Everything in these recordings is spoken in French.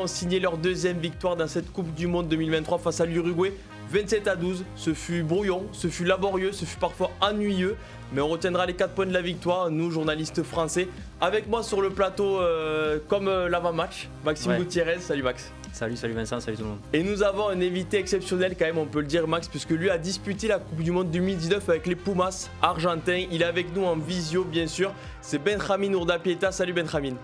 ont signé leur deuxième victoire dans cette Coupe du Monde 2023 face à l'Uruguay. 27-12, ce fut brouillon, ce fut laborieux, ce fut parfois ennuyeux, mais on retiendra les 4 points de la victoire, nous journalistes français. Avec moi sur le plateau, comme l'avant-match, Maxime Gutiérrez. Salut Max. Salut Vincent, salut tout le monde. Et nous avons un invité exceptionnel quand même, on peut le dire Max, puisque lui a disputé la Coupe du Monde 2019 avec les Pumas argentins. Il est avec nous en visio bien sûr, c'est Benjamin Urdapieta. Salut Benjamin.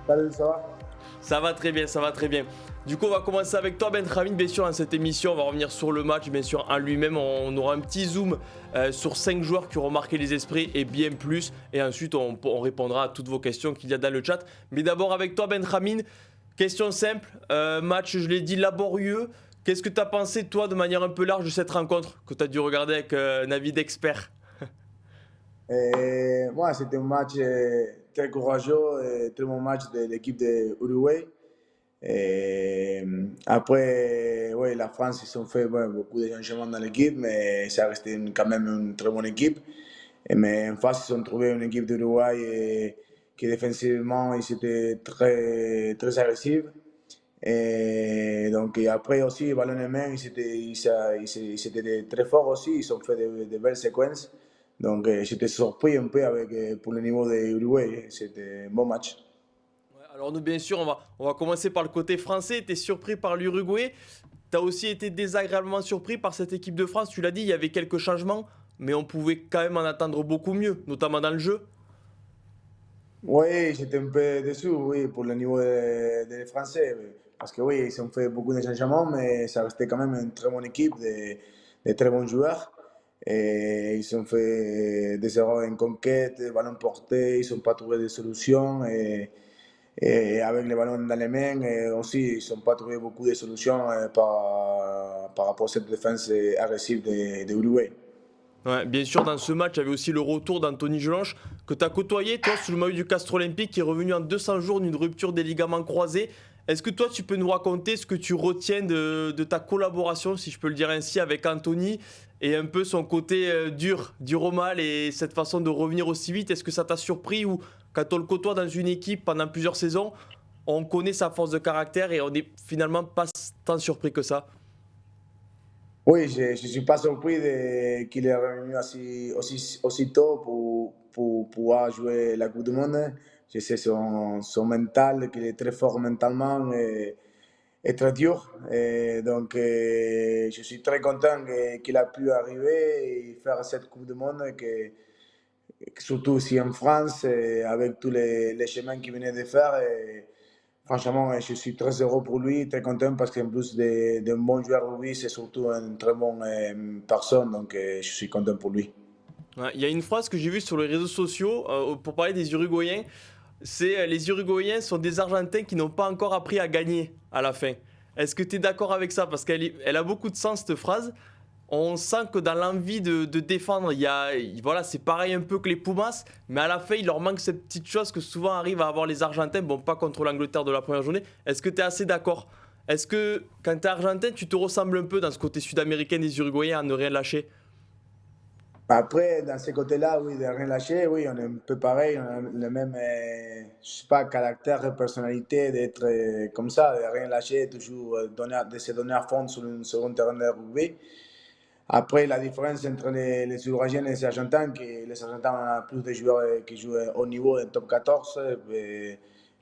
Salut, ça va? Ça va très bien, ça va très bien. Du coup, on va commencer avec toi, Benjamin. Bien sûr, dans cette émission, on va revenir sur le match, bien sûr, en lui-même. On aura un petit zoom sur 5 joueurs qui auront marqué les esprits et bien plus. Et ensuite, on répondra à toutes vos questions qu'il y a dans le chat. Mais d'abord, avec toi, Benjamin, question simple. Match, je l'ai dit, laborieux. Qu'est-ce que tu as pensé, toi, de manière un peu large de cette rencontre que tu as dû regarder avec un avis d'expert? Moi, c'était un match très courageux, très bon match de l'équipe de Uruguay. Après, ouais, la France, ils ont fait beaucoup de changements dans l'équipe, mais ça restait quand même une très bonne équipe. Mais en face, ils ont trouvé une équipe d'Uruguay qui défensivement, ils étaient très agressifs. Et après aussi, ballon en main, ils étaient très forts aussi, ils ont fait de belles séquences. Donc j'étais surpris un peu pour le niveau de Uruguay, c'était un bon match. Alors nous, bien sûr, on va commencer par le côté français. Tu es surpris par l'Uruguay. Tu as aussi été désagréablement surpris par cette équipe de France. Tu l'as dit, il y avait quelques changements, mais on pouvait quand même en attendre beaucoup mieux, notamment dans le jeu. Oui, j'étais un peu déçu, oui, pour le niveau des Français. Parce que oui, ils ont fait beaucoup de changements, mais ça restait quand même une très bonne équipe, de très bons joueurs. Et ils ont fait des erreurs en conquête, des ballons portés, ils n'ont pas trouvé de solutions. Et avec les ballons dans les mains, aussi, ils n'ont pas trouvé beaucoup de solutions par rapport à cette défense agressive de Uruguay. Ouais, bien sûr, dans ce match, il y avait aussi le retour d'Anthony Gelange, que tu as côtoyé, toi, sous le maillot du Castres Olympique, qui est revenu en 200 jours d'une rupture des ligaments croisés. Est-ce que toi, tu peux nous raconter ce que tu retiens de ta collaboration, si je peux le dire ainsi, avec Anthony, et un peu son côté dur au mal, et cette façon de revenir aussi vite? Est-ce que ça t'a surpris, ou quand on le côtoie dans une équipe pendant plusieurs saisons, on connaît sa force de caractère et on n'est finalement pas tant surpris que ça? Oui, je ne suis pas surpris qu'il est revenu aussi tôt pour pouvoir jouer la Coupe du Monde. Je sais son mental, qu'il est très fort mentalement et très dur. Et donc, je suis très content qu'il a pu arriver et faire cette Coupe du Monde, surtout ici en France, avec tous les chemins qu'il venait de faire. Franchement, je suis très heureux pour lui, très content parce qu'en plus d'un bon joueur, lui, c'est surtout une très bonne personne. Donc, je suis content pour lui. Ouais, il y a une phrase que j'ai vue sur les réseaux sociaux pour parler des Uruguayens. C'est les Uruguayens sont des Argentins qui n'ont pas encore appris à gagner à la fin. Est-ce que tu es d'accord avec ça? Parce qu'elle a beaucoup de sens, cette phrase. On sent que dans l'envie de défendre, voilà, c'est pareil un peu que les Pumas, mais à la fin, il leur manque cette petite chose que souvent arrivent à avoir les Argentins. Bon, pas contre l'Angleterre de la première journée. Est-ce que tu es assez d'accord? Est-ce que quand tu es Argentin, tu te ressembles un peu dans ce côté sud-américain des Uruguayens à ne rien lâcher? Après, dans ce côté-là, oui, de rien lâcher, oui, on est un peu pareil, on a le même, je sais pas, caractère et personnalité d'être comme ça, de rien lâcher, toujours de se donner à fond sur un second terrain de rugby. Après, la différence entre les Uruguayens et les Argentins, que les Argentins ont plus de joueurs qui jouent au niveau du top 14,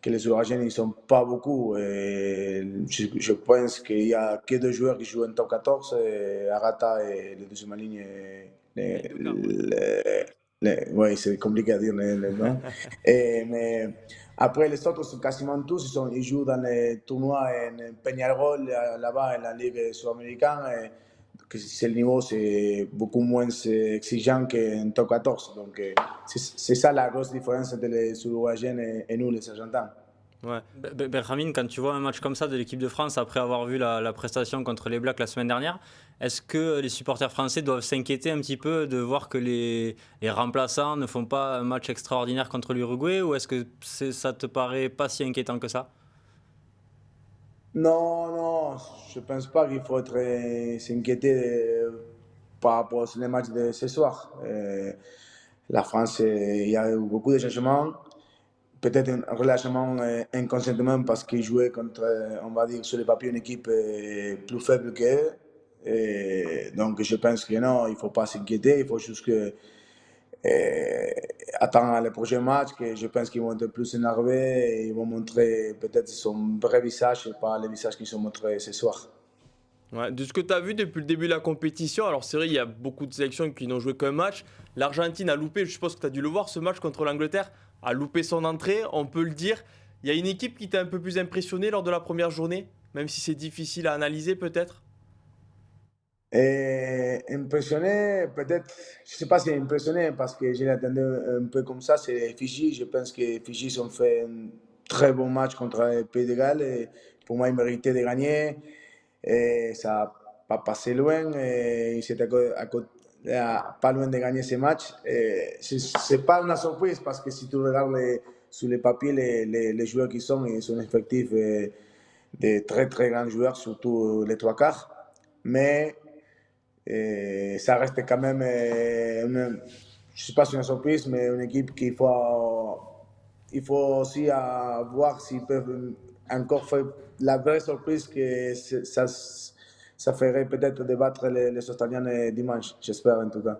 que les Uruguayens, ils ne sont pas beaucoup. Je pense qu'il n'y a que deux joueurs qui jouent en top 14, Arata et le deuxième ligne. Oui, c'est compliqué à dire le nom. Mais après, les autres sont quasiment tous, ils jouent dans les tournois en Peñarol, là-bas, en la Ligue sud-américaine. Que le niveau c'est beaucoup moins exigeant qu'en top 14. Donc c'est ça la grosse différence entre les Uruguayens et nous, les Argentins. Ouais. Benjamin, quand tu vois un match comme ça de l'équipe de France après avoir vu la prestation contre les Blacks la semaine dernière, est-ce que les supporters français doivent s'inquiéter un petit peu de voir que les remplaçants ne font pas un match extraordinaire contre l'Uruguay, ou est-ce que ça te paraît pas si inquiétant que ça? Non, non, je ne pense pas qu'il faut s'inquiéter par rapport aux matchs de ce soir. La France, il y a eu beaucoup de changements. peut-être un relâchement inconscientement parce qu'ils jouaient contre, on va dire, sur le papier, une équipe plus faible qu'eux. Et donc, je pense que non, il ne faut pas s'inquiéter. Il faut juste que, attendre le prochain match, que je pense qu'ils vont être plus énervés et ils vont montrer peut-être son vrai visage et pas le visage qu'ils ont montré ce soir. Ouais, de ce que tu as vu depuis le début de la compétition, alors c'est vrai, il y a beaucoup de sélections qui n'ont joué qu'un match. L'Argentine a loupé, je suppose que tu as dû le voir, ce match contre l'Angleterre, a loupé son entrée, on peut le dire. Il y a une équipe qui t'a un peu plus impressionné lors de la première journée, même si c'est difficile à analyser peut-être. Et impressionné, peut-être, je ne sais pas si impressionné parce que je l'attendais un peu comme ça, c'est Fidji. Je pense que Fidji ont fait un très bon match contre le Pays de Galles et pour moi, ils méritaient de gagner. Et ça n'a pas passé loin et ils étaient pas loin de gagner ce match. Ce n'est pas une surprise parce que si tu regardes sur les papiers les joueurs qui sont, ils sont effectifs de très très grands joueurs, surtout les trois quarts. Mais ça reste quand même, je ne sais pas si une surprise, mais une équipe il faut aussi voir s'ils peuvent encore faire la vraie surprise que ça ferait peut-être débattre les Australiens dimanche, j'espère en tout cas.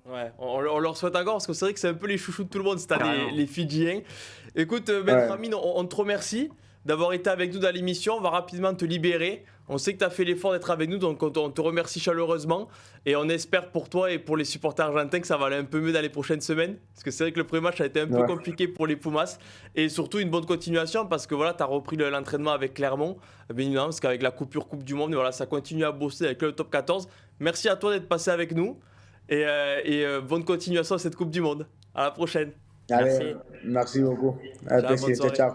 Ouais, on leur souhaite encore parce que c'est vrai que c'est un peu les chouchous de tout le monde cette année, Carrément. les Fidjiens. Écoute, Ouais. Benjamin, on te remercie d'avoir été avec nous dans l'émission. On va rapidement te libérer. On sait que tu as fait l'effort d'être avec nous, donc on te remercie chaleureusement. Et on espère pour toi et pour les supporters argentins que ça va aller un peu mieux dans les prochaines semaines. Parce que c'est vrai que le premier match a été un peu Ouais. compliqué pour les Pumas. Et surtout une bonne continuation parce que voilà, tu as repris l'entraînement avec Clermont. Bien évidemment, parce qu'avec la coupure Coupe du Monde, voilà, ça continue à bosser avec le top 14. Merci à toi d'être passé avec nous. Et bonne continuation à cette Coupe du Monde. À la prochaine. Allez, Merci. merci beaucoup. Avec Ciao, bonne plaisir. soirée. Ciao.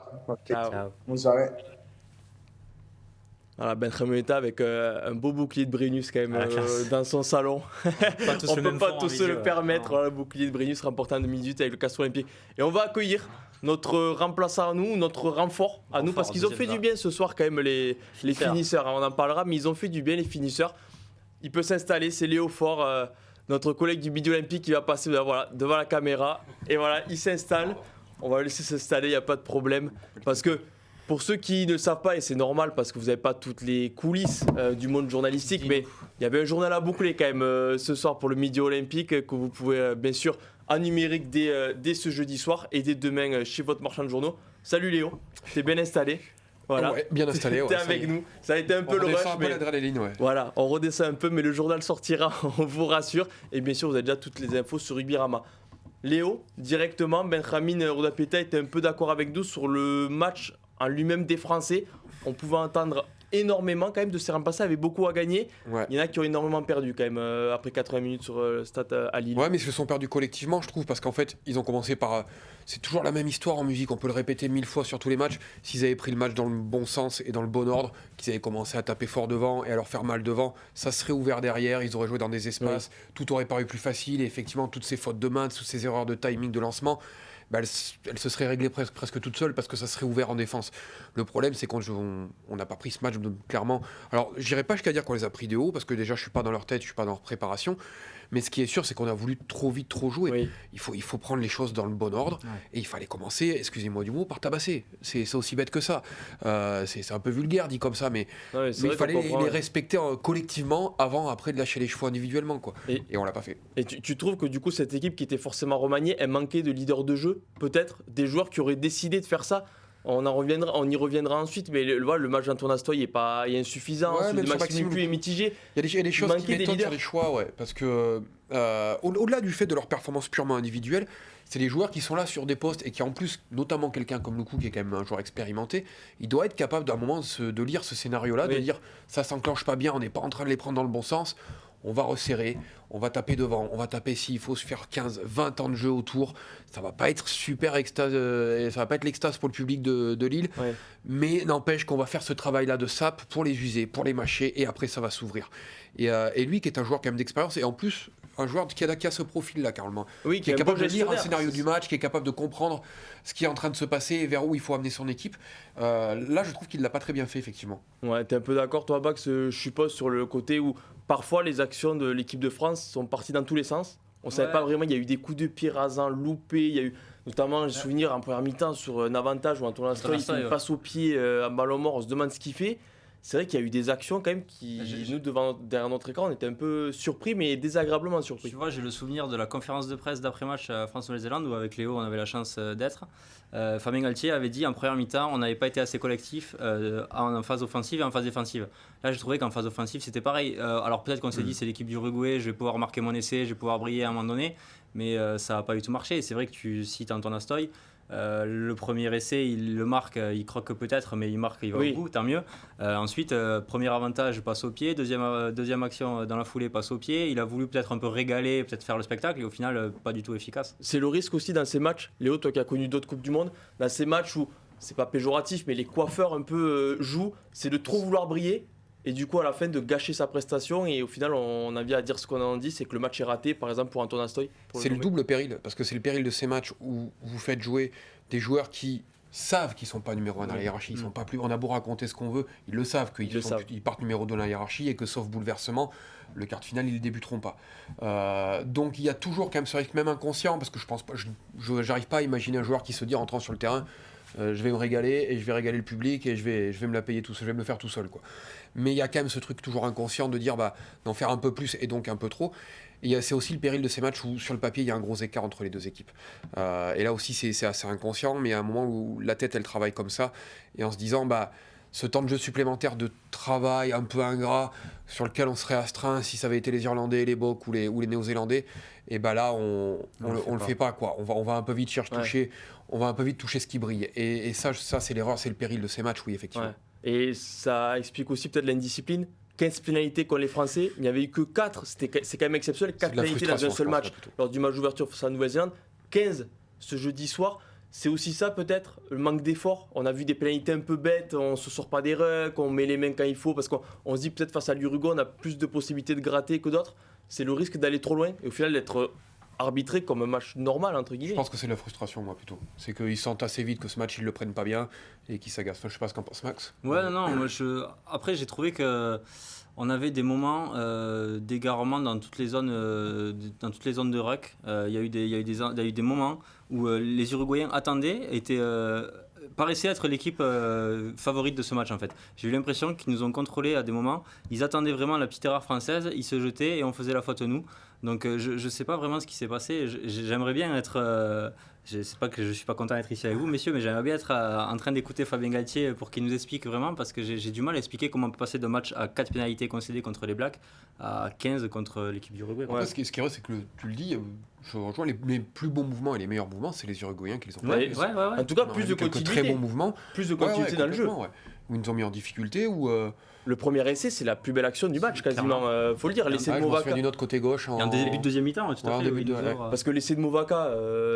Ciao. Ciao. Bonne soirée. Voilà, Benjamin Meta avec un beau bouclier de Brennus quand même Ah, la classe. dans son salon. Pas tous On le peut même pas fond en tous se visio, le ouais. permettre, Non. voilà, le bouclier de Brennus remporté en 2018 avec le Castro Olympique. Et on va accueillir notre remplaçant à nous, notre renfort à nous, parce qu'ils ont fait deuxième du bien ce soir quand même les finisseurs. On en parlera, mais ils ont fait du bien les finisseurs. Il peut s'installer, c'est Léo Faure, notre collègue du Midi Olympique qui va passer voilà, devant la caméra. Et voilà, il s'installe. On va le laisser s'installer, il n'y a pas de problème. Parce que pour ceux qui ne savent pas, et c'est normal parce que vous n'avez pas toutes les coulisses du monde journalistique, mais il y avait un journal à boucler quand même ce soir pour le Midi Olympique que vous pouvez bien sûr en numérique dès ce jeudi soir et dès demain chez votre marchand de journaux. Salut Léo, t'es bien installé. Voilà. Ouais, bien installé. Ouais, T'es ça avec y est. nous. Ça a été un peu On le redescend rush, un peu mais l'adrénaline, ouais. voilà, on redescend un peu, mais le journal sortira, on vous rassure. Et bien sûr, vous avez déjà toutes les infos sur Rugby-Rama. Léo, directement, Benjamin Rodapeta était un peu d'accord avec nous sur le match en lui-même des Français. On pouvait entendre énormément quand même de ces remplaçants, avaient beaucoup à gagner. Ouais. Il y en a qui ont énormément perdu quand même après 80 minutes sur le stade à Lille. Ouais, mais ils se sont perdus collectivement, je trouve, parce qu'en fait, ils ont commencé par. C'est toujours la même histoire en musique, on peut le répéter 1000 fois sur tous les matchs. S'ils avaient pris le match dans le bon sens et dans le bon ordre, qu'ils avaient commencé à taper fort devant et à leur faire mal devant, ça serait ouvert derrière, ils auraient joué dans des espaces, tout aurait paru plus facile, et effectivement, toutes ces fautes de main, toutes ces erreurs de timing de lancement, bah, elles se seraient réglées presque toutes seules parce que ça serait ouvert en défense. Le problème, c'est qu'on n'a pas pris ce match clairement. Alors, j'irai pas jusqu'à dire qu'on les a pris de haut parce que déjà, je suis pas dans leur tête, je suis pas dans leur préparation. Mais ce qui est sûr, c'est qu'on a voulu trop vite, trop jouer. Oui. Il faut prendre les choses dans le bon ordre. Ouais. Et il fallait commencer, excusez-moi du mot, par tabasser. C'est aussi bête que ça. C'est un peu vulgaire dit comme ça, mais, Non, mais c'est mais vrai il fallait qu'on comprend, les ouais. respecter collectivement avant, après de lâcher les chevaux individuellement, quoi. Et- Et on l'a pas fait. Et tu trouves que du coup, cette équipe qui était forcément remaniée, elle manquait de leader de jeu, peut-être des joueurs qui auraient décidé de faire ça. On y reviendra ensuite, mais le match d'Antoine Astoy est insuffisant. Ouais, Celui même de sur Maxime Maxime Lucu est mitigé. Il y a des choses manquait qui des m'étonnent leaders. sur les choix, ouais, parce que au-delà du fait de leur performance purement individuelle, c'est les joueurs qui sont là sur des postes et qui en plus, notamment quelqu'un comme Luku qui est quand même un joueur expérimenté, il doit être capable d'un moment de lire ce scénario-là, de Oui. dire ça s'enclenche pas bien, on n'est pas en train de les prendre dans le bon sens, on va resserrer, on va taper devant, on va taper s'il faut se faire 15, 20 ans de jeu autour, ça va pas être super extase, ça va pas être l'extase pour le public de Lille, Ouais. mais n'empêche qu'on va faire ce travail-là de sap pour les user, pour les mâcher, et après ça va s'ouvrir. Et lui qui est un joueur quand même d'expérience, et en plus un joueur qui a ce profil-là, Carlement, Oui, qui est un capable bon de lire un gestionnaire. scénario du match, qui est capable de comprendre ce qui est en train de se passer et vers où il faut amener son équipe. Là, je trouve qu'il l'a pas très bien fait, effectivement. Ouais, t'es un peu d'accord, toi, Bax, je suppose, sur le côté où parfois les actions de l'équipe de France sont parties dans tous les sens. On savait pas vraiment, il y a eu des coups de pied rasants, loupés, il y a eu notamment, j'ai souvenir en première mi-temps sur un avantage où Antonin Stoy il fait une passe au pied en ballon mort, on se demande ce qu'il fait. C'est vrai qu'il y a eu des actions quand même qui, nous, derrière notre écran, on était un peu surpris, mais désagréablement surpris. Tu vois, j'ai le souvenir de la conférence de presse d'après-match à France-Nouvelle-Zélande, où avec Léo, on avait la chance d'être. Fabien Galtier avait dit en première mi-temps, on n'avait pas été assez collectif en phase offensive et en phase défensive. Là, j'ai trouvé qu'en phase offensive, c'était pareil. Alors peut-être qu'on s'est dit, c'est l'équipe du Uruguay, je vais pouvoir marquer mon essai, je vais pouvoir briller à un moment donné, mais ça n'a pas du tout marché. Et c'est vrai que tu cites Antonin Stoy. Le premier essai, il le marque, il croque peut-être, mais il marque, il va au bout, tant mieux. Ensuite, premier avantage, passe au pied. Deuxième action dans la foulée, passe au pied. Il a voulu peut-être un peu régaler, peut-être faire le spectacle, et au final, pas du tout efficace. C'est le risque aussi dans ces matchs, Léo, toi qui as connu d'autres Coupes du Monde, dans ces matchs où, c'est pas péjoratif, mais les coiffeurs un peu jouent, c'est de trop vouloir briller. Et du coup, à la fin, de gâcher sa prestation. Et au final, on a vient à dire ce qu'on en dit, c'est que le match est raté, par exemple, pour Antonin Stoy. C'est le double péril, parce que c'est le péril de ces matchs où vous faites jouer des joueurs qui savent qu'ils ne sont pas numéro 1 dans la hiérarchie. Ils sont pas plus, on a beau raconter ce qu'on veut, ils le savent qu'ils partent numéro 2 dans la hiérarchie et que, sauf bouleversement, le quart de finale, ils ne débuteront pas. Donc il y a toujours quand même ce risque, même inconscient, parce que je n'arrive pas à imaginer un joueur qui se dit, en entrant sur le terrain, je vais me régaler et je vais régaler le public et je vais me la payer tout seul, je vais me le faire tout seul, quoi. Mais il y a quand même ce truc toujours inconscient de dire d'en faire un peu plus et donc un peu trop. Et c'est aussi le péril de ces matchs où sur le papier il y a un gros écart entre les deux équipes. Et là aussi c'est assez inconscient, mais il y a un moment où la tête elle travaille comme ça et en se disant ce temps de jeu supplémentaire de travail un peu ingrat sur lequel on serait astreint si ça avait été les Irlandais, les Boks ou les Néo-Zélandais, et là on le fait pas, quoi. On va un peu vite toucher, on va un peu vite toucher ce qui brille. Et ça c'est l'erreur, c'est le péril de ces matchs, oui, effectivement. Ouais. Et ça explique aussi peut-être l'indiscipline. 15 pénalités contre les Français, il n'y avait eu que 4, c'est quand même exceptionnel, 4 pénalités dans un seul match lors du match d'ouverture face à la Nouvelle-Zélande, 15 ce jeudi soir. C'est aussi ça peut-être, le manque d'effort. On a vu des pénalités un peu bêtes, on ne se sort pas des rucks, on met les mains quand il faut, parce qu'on se dit peut-être face à l'Uruguay on a plus de possibilités de gratter que d'autres. C'est le risque d'aller trop loin et au final d'être arbitré comme un match normal, entre guillemets. Je pense que c'est la frustration, moi, plutôt. C'est qu'ils sentent assez vite que ce match, ils le prennent pas bien et qu'ils s'agacent. Enfin, je sais pas ce qu'en pense Max. Ouais, non, moi, après, j'ai trouvé que on avait des moments d'égarement dans toutes les zones de ruck. Il y a eu des moments où les Uruguayens attendaient, paraissaient être l'équipe favorite de ce match, en fait. J'ai eu l'impression qu'ils nous ont contrôlés à des moments. Ils attendaient vraiment la petite erreur française, ils se jetaient et on faisait la faute nous. Donc je ne sais pas vraiment ce qui s'est passé. J'aimerais bien être... je sais pas que je suis pas content d'être ici avec vous, messieurs, mais j'aimerais bien être en train d'écouter Fabien Galtier pour qu'il nous explique vraiment, parce que j'ai du mal à expliquer comment on peut passer d'un match à 4 pénalités concédées contre les Blacks à 15 contre l'équipe du Uruguay. Ouais. Ce qui est vrai, c'est que tu le dis, je rejoins les plus bons mouvements et les meilleurs mouvements, c'est les Uruguayens qui les ont fait. En tout cas, plus de continuité. Très bons mouvements. Plus de continuité dans le jeu. Ouais. Où ils nous ont mis en difficulté. Le premier essai, c'est la plus belle action du match, quasiment. Faut le dire, l'essai de Movaka. Du autre côté gauche. En début de deuxième mi-temps, tout à fait. Parce que l'essai de Movaka,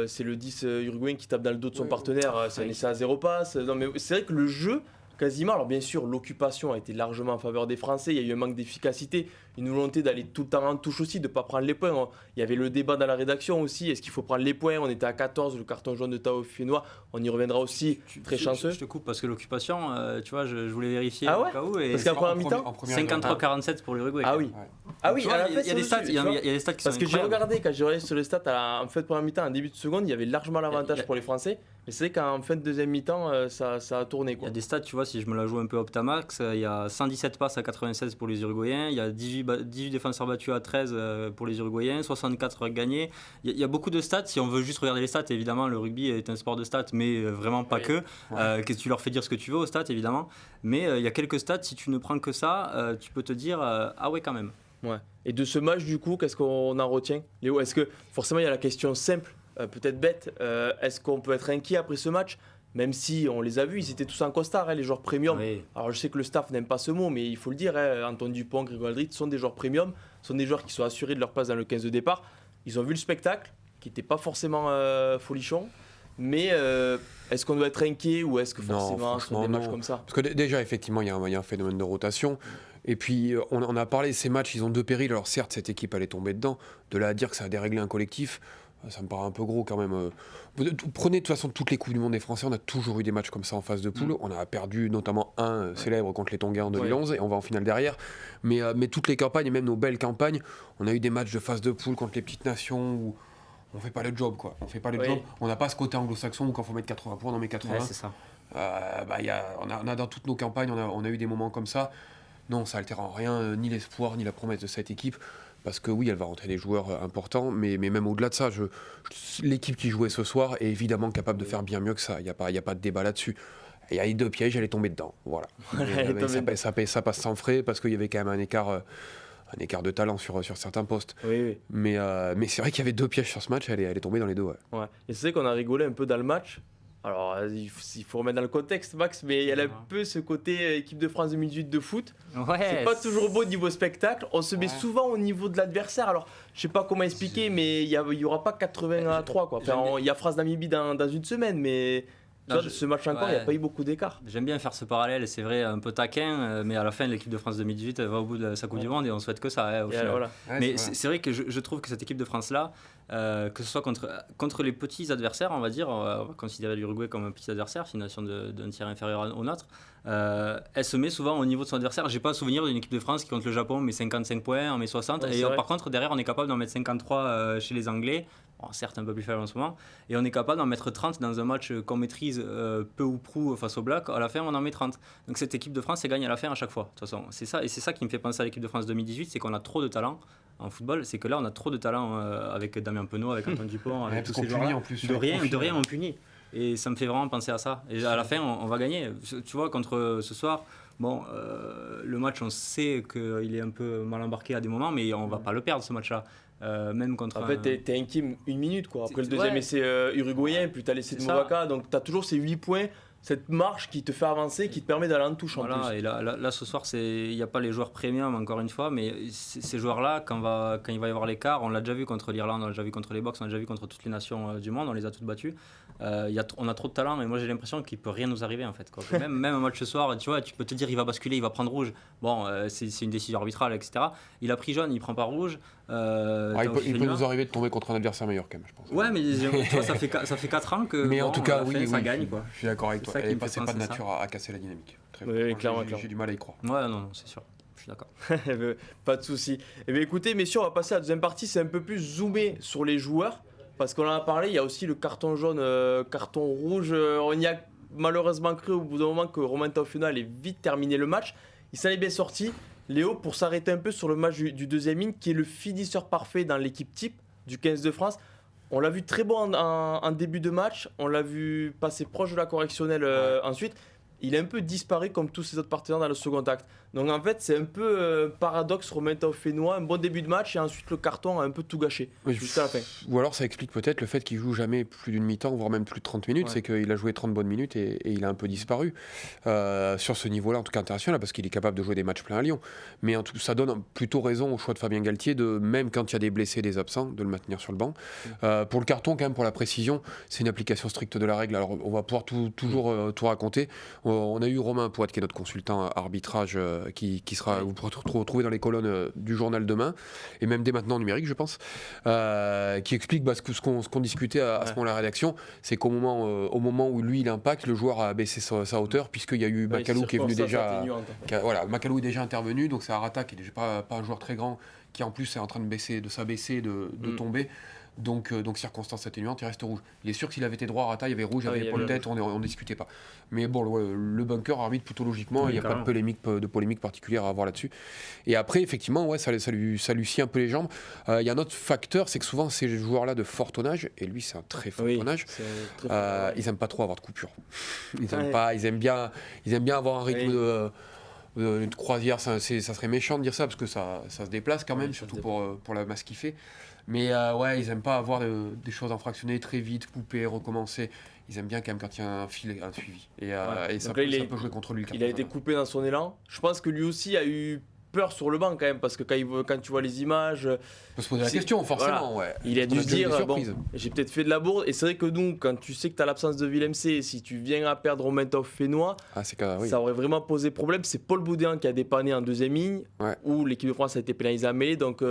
c'est le 10 uruguayen qui tape dans le dos de son partenaire. C'est un essai à 0 passe. Non, mais c'est vrai que le jeu, quasiment, alors bien sûr, l'occupation a été largement en faveur des Français. Il y a eu un manque d'efficacité, une volonté d'aller tout le temps en touche aussi, de ne pas prendre les points. Il y avait le débat dans la rédaction aussi. Est-ce qu'il faut prendre les points? On était à 14, le carton jaune de Tao Fenois. On y reviendra aussi. Très chanceux. Je te coupe parce que l'occupation, tu vois, je voulais vérifier au cas où. Et parce qu'en première mi-temps, 53-47 pour l'Uruguay. Ah oui. Ah oui, il y a des stats, il y a des stats qui parce sont que j'ai incroyables. regardé, quand j'ai regardé sur les stats en fait première mi-temps, en début de seconde, il y avait largement l'avantage pour les Français. Mais c'est vrai qu'en fin de deuxième mi-temps, ça a tourné, quoi. Il y a des stats, tu vois, si je me la joue un peu Optamax, il y a 117 passes à 96 pour les Uruguayens, il y a 18 défenseurs battus à 13 pour les Uruguayens, 64 gagnés. Il y a beaucoup de stats. Si on veut juste regarder les stats, évidemment, le rugby est un sport de stats, mais vraiment pas que. Que tu leur fais dire ce que tu veux aux stats, évidemment. Mais il y a quelques stats, si tu ne prends que ça, tu peux te dire ah ouais, quand même. Ouais. Et de ce match, du coup, qu'est-ce qu'on en retient, Léo? Est-ce que, forcément, il y a la question simple, peut-être bête, est-ce qu'on peut être inquiet après ce match? Même si on les a vus, ils étaient tous en costard, les joueurs premium. Oui. Alors je sais que le staff n'aime pas ce mot, mais il faut le dire, Antoine Dupont, Grégoire Aldrit sont des joueurs premium, sont des joueurs qui sont assurés de leur place dans le 15 de départ. Ils ont vu le spectacle, qui n'était pas forcément folichon. Mais est-ce qu'on doit être inquiet ou est-ce que forcément ce sont des matchs comme ça? Parce que déjà, effectivement, il y a un phénomène de rotation. Et puis, on a parlé, ces matchs, ils ont deux périls. Alors certes, cette équipe, elle est tombée dedans. De là à dire que ça a déréglé un collectif, Ça me paraît un peu gros quand même. Prenez de toute façon toutes les Coupes du Monde des Français, on a toujours eu des matchs comme ça en phase de poule. On a perdu notamment un célèbre contre les Tonga en 2011 et on va en finale derrière. Mais toutes les campagnes, et même nos belles campagnes, on a eu des matchs de phase de poule contre les petites nations où on fait pas le job, quoi. On fait pas le job. On n'a pas ce côté anglo-saxon où quand il faut mettre 80 points, on en met 80. Ouais, c'est ça. On a dans toutes nos campagnes, on a eu des moments comme ça. Non, ça altère en rien ni l'espoir ni la promesse de cette équipe. Parce que oui, elle va rentrer des joueurs importants, mais même au-delà de ça, l'équipe qui jouait ce soir est évidemment capable de faire bien mieux que ça. Il n'y a pas de débat là-dessus. Il y a eu 2 pièges, elle est tombée dedans. Voilà. Ça passe sans frais parce qu'il y avait quand même un écart de talent sur certains postes. Oui. Mais c'est vrai qu'il y avait 2 pièges sur ce match, elle est tombée dans les deux. Ouais. Et c'est vrai qu'on a rigolé un peu dans le match. Alors, il faut remettre dans le contexte, Max, mais il y a un peu ce côté équipe de France 2018 de foot. Ouais, c'est pas toujours beau niveau spectacle. On se met souvent au niveau de l'adversaire. Alors, je sais pas comment expliquer, mais il y aura pas 80-3, quoi. Enfin, il y a France-Namibie dans une semaine, mais ce match encore, il n'y a pas eu beaucoup d'écart. J'aime bien faire ce parallèle, c'est vrai, un peu taquin, mais à la fin, l'équipe de France 2018 elle va au bout de sa Coupe du Monde et on souhaite que ça. Au final. Voilà. Mais c'est vrai que je trouve que cette équipe de France-là, que ce soit contre les petits adversaires, on va dire, on va considérer l'Uruguay comme un petit adversaire, c'est une nation d'un tiers inférieur au nôtre, elle se met souvent au niveau de son adversaire. J'ai pas souvenir d'une équipe de France qui contre le Japon met 55 points, en met 60, et par contre derrière on est capable d'en mettre 53 chez les Anglais. Bon, certes un peu plus faible en ce moment, et on est capable d'en mettre 30 dans un match qu'on maîtrise peu ou prou face au Black. À la fin on en met 30, donc cette équipe de France elle gagne à la fin à chaque fois. De toute façon c'est ça, et c'est ça qui me fait penser à l'équipe de France 2018, c'est qu'on a trop de talent en football. C'est que là on a trop de talent avec Damien Penaud, avec Antoine Dupont, avec tous ces joueurs-là. De rien on punit, et ça me fait vraiment penser à ça, et à la fin on va gagner. Tu vois, contre ce soir, bon, le match on sait qu'il est un peu mal embarqué à des moments, mais on va pas le perdre ce match-là. Même contre en fait, t'es inquiet une minute, quoi. Après le deuxième essai uruguayen, puis t'as laissé de Movaka, donc t'as toujours ces 8 points, cette marche qui te fait avancer, qui te permet d'aller en touche en plus. Et là ce soir, il n'y a pas les joueurs premium, encore une fois, mais ces joueurs-là, quand il va y avoir l'écart, on l'a déjà vu contre l'Irlande, on l'a déjà vu contre les Box, on l'a déjà vu contre toutes les nations du monde, on les a toutes battues. On a trop de talent, et moi j'ai l'impression qu'il peut rien nous arriver en fait, quoi. Même un match ce soir, tu vois, tu peux te dire il va basculer, il va prendre rouge. Bon, c'est une décision arbitrale, etc. Il a pris jaune, il prend pas rouge. Il peut nous arriver de tomber contre un adversaire meilleur quand même, je pense. Ouais, mais tu vois, ça fait 4 ans que. Mais en tout cas, oui, ça gagne, quoi. Je suis d'accord avec toi. Elle n'est pas de nature à casser la dynamique. Clairement. J'ai du mal à y croire. Ouais, non, c'est sûr. Je suis d'accord. Pas de souci. Eh bien, écoutez, messieurs, on va passer à la deuxième partie. C'est un peu plus zoomé sur les joueurs. Parce qu'on en a parlé, il y a aussi le carton jaune, carton rouge. On y a malheureusement cru au bout d'un moment que Romain Taufeneau allait vite terminer le match. Il s'en est bien sorti. Léo, pour s'arrêter un peu sur le match du deuxième ligne, qui est le finisseur parfait dans l'équipe type du 15 de France. On l'a vu très bon en début de match. On l'a vu passer proche de la correctionnelle ensuite. Il a un peu disparu comme tous ses autres partenaires dans le second acte. Donc en fait, c'est un peu paradoxe, Romain Taufeneau, un bon début de match et ensuite le carton a un peu tout gâché, juste à la fin. Ou alors ça explique peut-être le fait qu'il joue jamais plus d'une mi-temps, voire même plus de 30 minutes, c'est qu'il a joué 30 bonnes minutes et il a un peu disparu sur ce niveau-là, en tout cas international, parce qu'il est capable de jouer des matchs pleins à Lyon. Mais en tout, ça donne plutôt raison au choix de Fabien Galtier, de, même quand il y a des blessés, des absents, de le maintenir sur le banc. Pour le carton, quand même, pour la précision, c'est une application stricte de la règle. Alors on va pouvoir toujours tout raconter. On a eu Romain Poit, qui est notre consultant arbitrage, qui sera, vous pourrez retrouver dans les colonnes du journal demain, et même dès maintenant numérique, je pense, qui explique ce qu'on discutait à ce moment de la rédaction, c'est qu'au moment où lui il impacte, le joueur a baissé sa hauteur, puisqu'il y a eu Macalou qui est venu déjà. Macalou est déjà intervenu, donc c'est Arata qui n'est déjà pas un joueur très grand, qui en plus est en train de s'abaisser, de tomber. Donc circonstance atténuante, il reste rouge. Il est sûr que s'il avait été droit, Arata, il y avait rouge, il y avait épaule tête, on ne discutait pas. Mais bon, le bunker arbitre plutôt logiquement, il n'y a pas de polémique particulière à avoir là-dessus. Et après, effectivement, ça lui scie un peu les jambes. Il y a un autre facteur, c'est que souvent ces joueurs-là de fort tonnage, et lui c'est un très fort tonnage, ils n'aiment pas trop avoir de coupure. Ils aiment bien avoir un rythme de croisière. Ça serait méchant de dire ça parce que ça se déplace quand même, surtout pour la masse qu'il fait. Mais ils aiment pas avoir des choses infractionnées très vite, couper, recommencer. Ils aiment bien quand même quand il y a un suivi. Et ça peut jouer contre lui. Il a été coupé dans son élan. Je pense que lui aussi a eu peur sur le banc quand même, parce que quand tu vois les images, on peut se poser la question forcément. Il a dû se dire j'ai peut-être fait de la bourde. Et c'est vrai que nous, quand tu sais que tu as l'absence de Willem C, si tu viens à perdre Romain Taufeneau, ça aurait vraiment posé problème. C'est Paul Boudin qui a dépanné en deuxième ligne, où l'équipe de France a été pénalisée à mêlée. Donc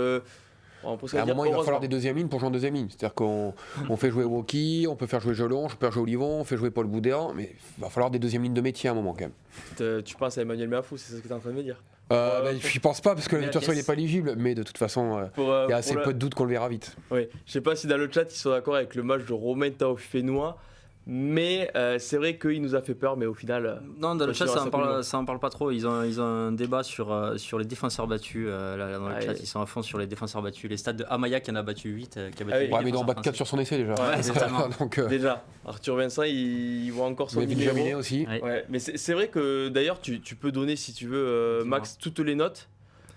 On peut se À un dire moment, il va falloir heureusement. des deuxièmes lignes pour jouer en deuxième ligne. C'est-à-dire qu'on fait jouer Woki, on peut faire jouer Jelonche, on peut faire jouer Olivon, on fait jouer Paul Boudéan, mais il va falloir des deuxièmes lignes de métier à un moment quand même. Tu penses à Emmanuel Meafou, c'est ce que tu es en train de me dire. Je pense pas parce que de Mais toute la façon il n'est pièce. pas éligible, mais de toute façon il y a assez peu de doutes qu'on le verra vite. Oui, je sais pas si dans le chat ils sont d'accord avec le match de Romain Taofifénois, mais c'est vrai qu'il nous a fait peur, mais au final. Non, dans le chat, Continue à ça en parle pas trop. Ils ont un débat sur les défenseurs battus. Là, dans le chat, ils sont à fond sur les défenseurs battus. Les stades de Amaya qui en a battu 8. Qui a battu Ah oui. 8 Ouais, mais il est en bas de défenseurs 4 sur son essai déjà. Ouais, exactement. Donc, Déjà, Arthur Vincent, il voit encore son mais numéro. Benjamin aussi. Ouais. Ouais, mais c'est vrai que d'ailleurs, tu peux donner, si tu veux, Dis-moi. Max, toutes les notes.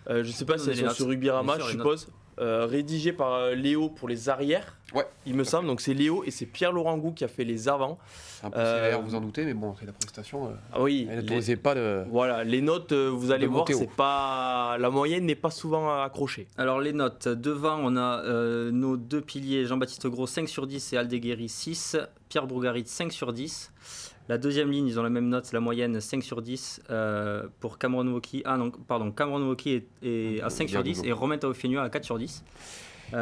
Je sais pas si elles donner les sont notes. sur Rugby-Rama, Bien sûr, je les suppose. Rédigées par Léo pour les arrières, Ouais. il me semble. Donc c'est Léo et c'est Pierre-Laurent Gou qui a fait les avants. C'est un peu sévère, vous en doutez, mais bon, c'est la prestation. Ah oui, Elle n'autorisait pas de. voilà, les notes, vous allez De voir, monter haut. c'est pas la moyenne n'est pas souvent accrochée. Alors les notes, devant on a nos deux piliers, Jean-Baptiste Gros 5 sur 10 et Aldeguerri 6, Pierre Brougarit 5 sur 10. La deuxième ligne, ils ont la même note, la moyenne 5 sur 10 pour Cameron Woki. Ah non, pardon, Cameron Woki est à 5 sur 10 et Romain Taofifénois à 4 sur 10. On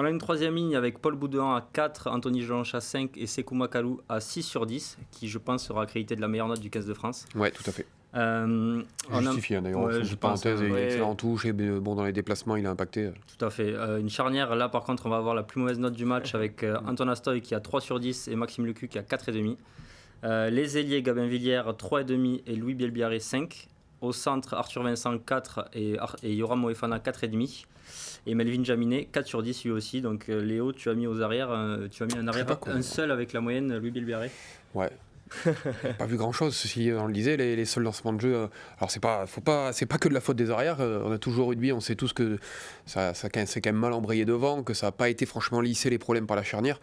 a une troisième ligne avec Paul Boudéan à 4, Anthony Jelonche à 5 et Sekou Makalou à 6 sur 10, qui je pense sera accrédité de la meilleure note du 15 de France. Ouais, tout à fait. On a- Justifié hein, d'ailleurs, Ouais, entre je parenthèses, pense, il est ouais. excellent en touche et bon, dans les déplacements, il a impacté. Tout à fait. Une charnière, là par contre, on va avoir la plus mauvaise note du match avec Anton Astoy qui a 3 sur 10 et Maxime Lecu qui a 4,5. Les ailiers, Gabin Villiers 3,5 et Louis Bielbiaré 5. Au centre, Arthur Vincent 4 et Yoram Moefana 4,5. Et Melvin Jaminet 4 sur 10 lui aussi. Donc Léo, tu as mis aux arrières, tu as mis un arrière, pas con. un seul avec la moyenne, Louis Bielbiaré. Ouais. J'ai pas vu grand chose, ceci on le disait, les seuls lancements de jeu. Alors c'est pas que de la faute des arrières. On a toujours rugby, on sait tous que ça c'est quand même mal embrayé devant, que ça n'a pas été franchement lissé les problèmes par la charnière.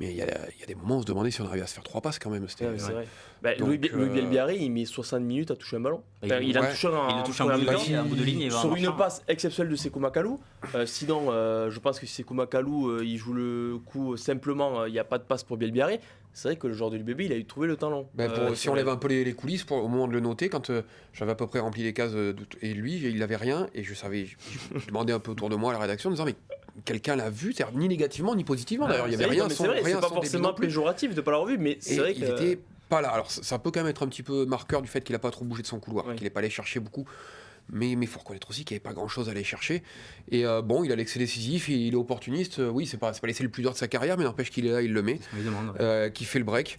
Mais il y a des moments où on se demandait si on arrivait à se faire 3 passes quand même. C'était- Ouais, c'est vrai. Bah, Donc, Louis Bielbiaré, il met 60 minutes à toucher un ballon. Enfin, il a ouais. touché en Il le touche en première bout de mi-temps. ligne, en bout de ligne, il va en Sur une marchant. passe exceptionnelle de Sekou Makalou. Sinon, je pense que si Sekou Makalou il joue le coup simplement, il n'y a pas de passe pour Bielbiaré. C'est vrai que le joueur de l'UBB, il a eu trouvé le temps long. Si on lève un peu les coulisses, au moment de le noter, quand j'avais à peu près rempli les cases, et lui, il n'avait rien, et je demandais un peu autour de moi à la rédaction, en disant mais quelqu'un l'a vu, c'est-à-dire ni négativement ni positivement d'ailleurs, il y avait rien. C'est vrai, c'est pas forcément péjoratif de ne pas l'avoir vu, mais c'est Et vrai il que. était pas là. Alors ça peut quand même être un petit peu marqueur du fait qu'il n'a pas trop bougé de son couloir, Ouais. qu'il n'est pas allé chercher beaucoup. Mais il faut reconnaître aussi qu'il n'y avait pas grand-chose à aller chercher. Et bon, il a l'excès décisif, il est opportuniste. Oui, c'est pas laissé le plus dur de sa carrière, mais n'empêche qu'il est là, il le met. Évidemment, ouais. Qui fait le break.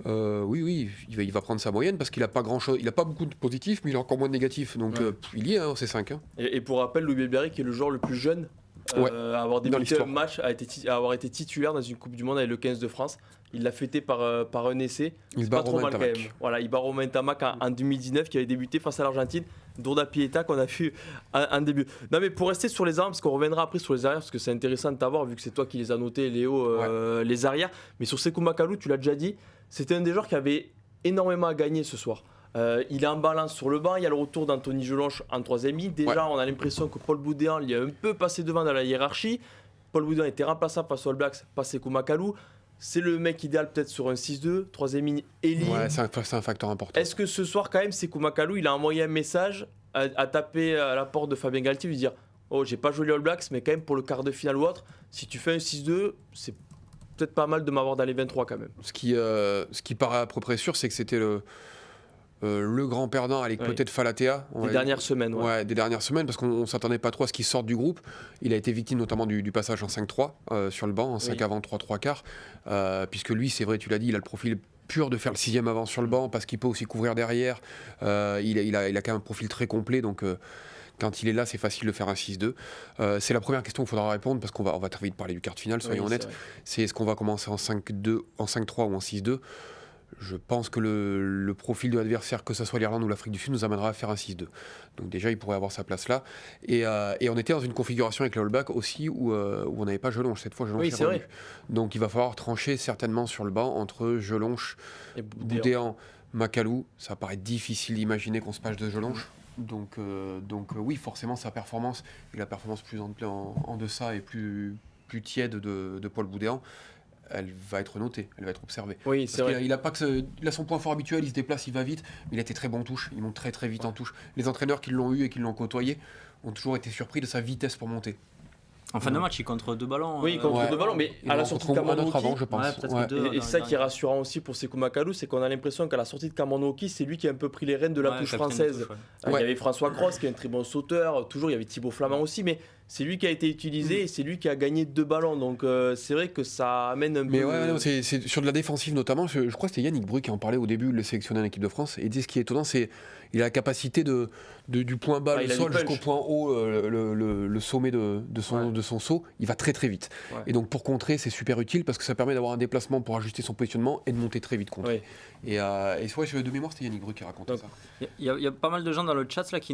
Oui, il va prendre sa moyenne parce qu'il n'a pas grand-chose. Il n'a pas beaucoup de positifs, mais il a encore moins de négatifs. Donc Ouais. il y est, c'est 5. Hein. Et pour rappel, Louis Bielbiaré, qui est le joueur le plus jeune Ouais, à avoir dans débuté un l'histoire. match, à avoir été titulaire dans une Coupe du Monde avec le 15 de France. Il l'a fêté par un essai. Il C'est bat pas trop Romain mal quand Tamac. même. Voilà, il bat Romain Tamac en 2019 qui avait débuté face à l'Argentine. Dorda Pieta qu'on a vu en début. Non mais pour rester sur les arrières, parce qu'on reviendra après sur les arrières, parce que c'est intéressant de t'avoir vu que c'est toi qui les as notés, Léo, les arrières. Mais sur Sekou Makalou, tu l'as déjà dit, c'était un des joueurs qui avait énormément à gagner ce soir. Il est en balance sur le banc, il y a le retour d'Anthony Jelonche en troisième ligne. Déjà, on a l'impression que Paul Boudéan il est un peu passé devant dans la hiérarchie. Paul Boudéan était remplaçable face aux All Blacks, pas Sekou Makalou. C'est le mec idéal peut-être sur un 6-2, troisième ligne ailier. Ouais, c'est un facteur important. Est-ce que ce soir, quand même, Sekou Makalou, il a envoyé un message à taper à la porte de Fabien Galtier, lui dire oh, j'ai pas joué les All Blacks, mais quand même pour le quart de finale ou autre, si tu fais un 6-2, c'est peut-être pas mal de m'avoir dans les 23 quand même. Ce qui paraît à peu près sûr, c'est que c'était le grand perdant avec Oui. peut-être Falatea. Les dernières semaines. Ouais. Des dernières semaines, parce qu'on ne s'attendait pas trop à ce qu'il sorte du groupe. Il a été victime notamment du passage en 5-3 sur le banc, en 5 Oui. avant, 3 quarts. Puisque lui, c'est vrai, tu l'as dit, il a le profil pur de faire le 6e avant sur le banc, parce qu'il peut aussi couvrir derrière. Il a quand même un profil très complet, donc quand il est là, c'est facile de faire un 6-2. C'est la première question qu'il faudra répondre, parce qu'on va très vite parler du quart de finale, soyons Oui, honnêtes. c'est vrai. C'est est-ce qu'on va commencer en 5-2, en 5-3 ou en 6-2 ? Je pense que le profil de l'adversaire, que ce soit l'Irlande ou l'Afrique du Sud, nous amènera à faire un 6-2. Donc déjà, il pourrait avoir sa place là. Et on était dans une configuration avec les All Blacks aussi où on n'avait pas Jelonche. Cette fois, Jelonche Oui, est c'est revenu. vrai. Donc il va falloir trancher certainement sur le banc entre Jelonche, Et Boudéan. Boudéan, Makalou. Ça paraît difficile d'imaginer qu'on se passe de Jelonche. Donc oui, forcément, sa performance, et la performance plus en deçà et plus tiède de Paul Boudéan, elle va être notée, elle va être observée. Oui, Parce c'est vrai. il a son point fort habituel, il se déplace, il va vite, mais il a été très bon en touche, il monte très très vite en touche. Les entraîneurs qui l'ont eu et qui l'ont côtoyé ont toujours été surpris de sa vitesse pour monter. En fin de match, il contre 2 ballons. Oui, contre 2 ballons, mais à la sortie de Cameron avant, Wauquiez, je pense. Ouais, peut-être deux. et ça qui est rassurant aussi pour Sékou Makalou, c'est qu'on a l'impression qu'à la sortie de Cameron Wauquiez, c'est lui qui a un peu pris les rênes de la touche capitaine de française. touche, ouais. Il y avait François Cross qui est un très bon sauteur, toujours il y avait Thibaut Flamand aussi, mais c'est lui qui a été utilisé et c'est lui qui a gagné 2 ballons. Donc c'est vrai que ça amène un peu. Mais ouais, non, c'est sur de la défensive notamment. Je crois que c'était Yannick Bru qui en parlait au début, le sélectionné en équipe de France. Et il dit ce qui est étonnant, c'est il a la capacité du point bas, Ah, le il a sol, du punch. jusqu'au point haut, le sommet de son saut. Il va très très vite. Ouais. Et donc pour contrer, c'est super utile parce que ça permet d'avoir un déplacement pour ajuster son positionnement et de monter très vite contre. Ouais. Et ouais, de mémoire, c'était Yannick Bru qui racontait Donc, ça. Il y a pas mal de gens dans le chat là, qui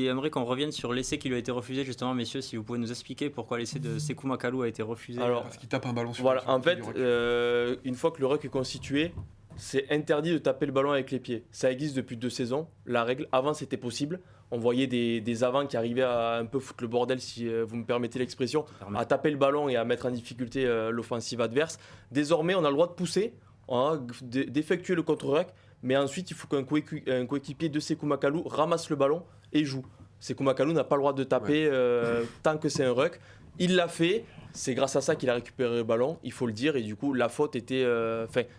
aimeraient qu'on revienne sur l'essai qui lui a été refusé. Justement, messieurs, si vous pouvez nous expliquer pourquoi l'essai de Sékou Makalou a été refusé. Alors, Parce qu'il tape un ballon sur Voilà, sur en le pied fait, du recul. une fois que le ruck est constitué, c'est interdit de taper le ballon avec les pieds. Ça existe depuis 2 saisons, la règle. Avant, c'était possible. On voyait des avants qui arrivaient à un peu foutre le bordel, si vous me permettez l'expression, à taper le ballon et à mettre en difficulté l'offensive adverse. Désormais, on a le droit de pousser, d'effectuer le contre-ruck, mais ensuite, il faut qu'un coéquipier de Sékou Makalou ramasse le ballon et joue. Sékou Makalou n'a pas le droit de taper tant que c'est un ruck. Il l'a fait, c'est grâce à ça qu'il a récupéré le ballon, il faut le dire, et du coup la faute était...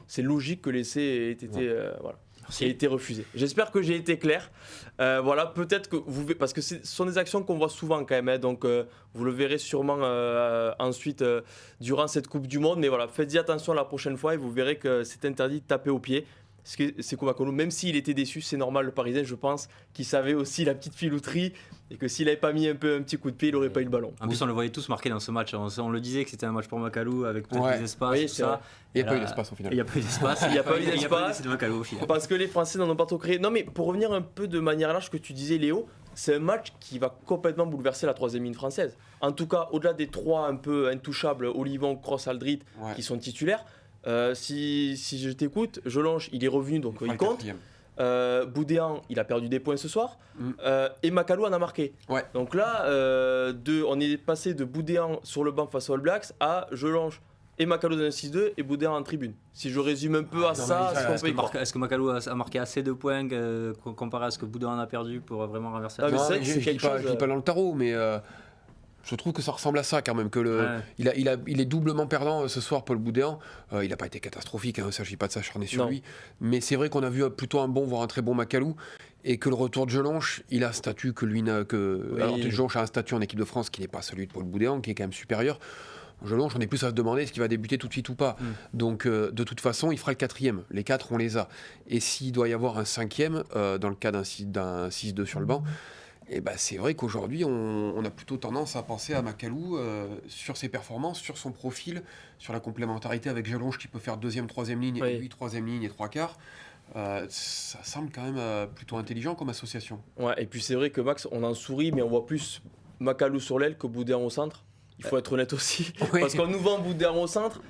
c'est logique que l'essai ait été, ait été refusé. J'espère que j'ai été clair. Voilà, peut-être que vous... Parce que ce sont des actions qu'on voit souvent quand même, hein, donc vous le verrez sûrement ensuite durant cette Coupe du Monde, mais voilà, faites-y attention la prochaine fois et vous verrez que c'est interdit de taper au pied. Sékou Makalou, même s'il était déçu, c'est normal, le Parisien, je pense, qu'il savait aussi la petite filouterie et que s'il n'avait pas mis un petit coup de pied, il n'aurait pas eu le ballon. En plus, on le voyait tous marqué dans ce match. On le disait que c'était un match pour Makalou avec peut-être des espaces. Oui, tout c'est ça. vrai. Il n'y a pas eu d'espace au final. Il n'y a pas eu d'espace. Il n'y a pas eu d'espace. de Makalou au final. Parce que les Français n'en ont pas trop créé. Non, mais pour revenir un peu de manière large, ce que tu disais, Léo, c'est un match qui va complètement bouleverser la 3e ligne française. En tout cas, au-delà des 3 un peu intouchables, Olivon, Cross, Aldrit, qui sont titulaires, si je t'écoute, Jelonche, il est revenu, donc il compte. Boudéan, il a perdu des points ce soir. Et Makalou en a marqué. Ouais. Donc là, on est passé de Boudéan sur le banc face aux All Blacks à Jelonche et Makalou dans un 6-2 et Boudéan en tribune. Si je résume un peu à ça, est-ce que Makalou a marqué assez de points comparé à ce que Boudéan en a perdu pour vraiment renverser la situation? Je ne dis pas dans le tarot, mais... je trouve que ça ressemble à ça quand même, il est doublement perdant ce soir, Paul Boudéan. Il n'a pas été catastrophique, il ne s'agit pas de s'acharner sur lui, mais c'est vrai qu'on a vu plutôt un bon, voire un très bon Makalou, et que le retour de Jelonche, il a un statut que lui n'a que... Oui. Alors Jelonche a un statut en équipe de France qui n'est pas celui de Paul Boudéan, qui est quand même supérieur. Jelonche, on est plus à se demander est-ce qu'il va débuter tout de suite ou pas. Donc de toute façon, il fera le 4e. Les 4, on les a. Et s'il doit y avoir un 5e, dans le cas d'un 6-2 sur le banc, et ben c'est vrai qu'aujourd'hui, on a plutôt tendance à penser à Makalou sur ses performances, sur son profil, sur la complémentarité avec Jelonche qui peut faire 2e, 3e ligne, et lui 3e ligne et 3/4. Ça semble quand même plutôt intelligent comme association. Ouais, et puis c'est vrai que Max, on en sourit, mais on voit plus Makalou sur l'aile que Boudéan au centre. Il faut être honnête aussi, parce qu'on nous vend Boudéan au centre.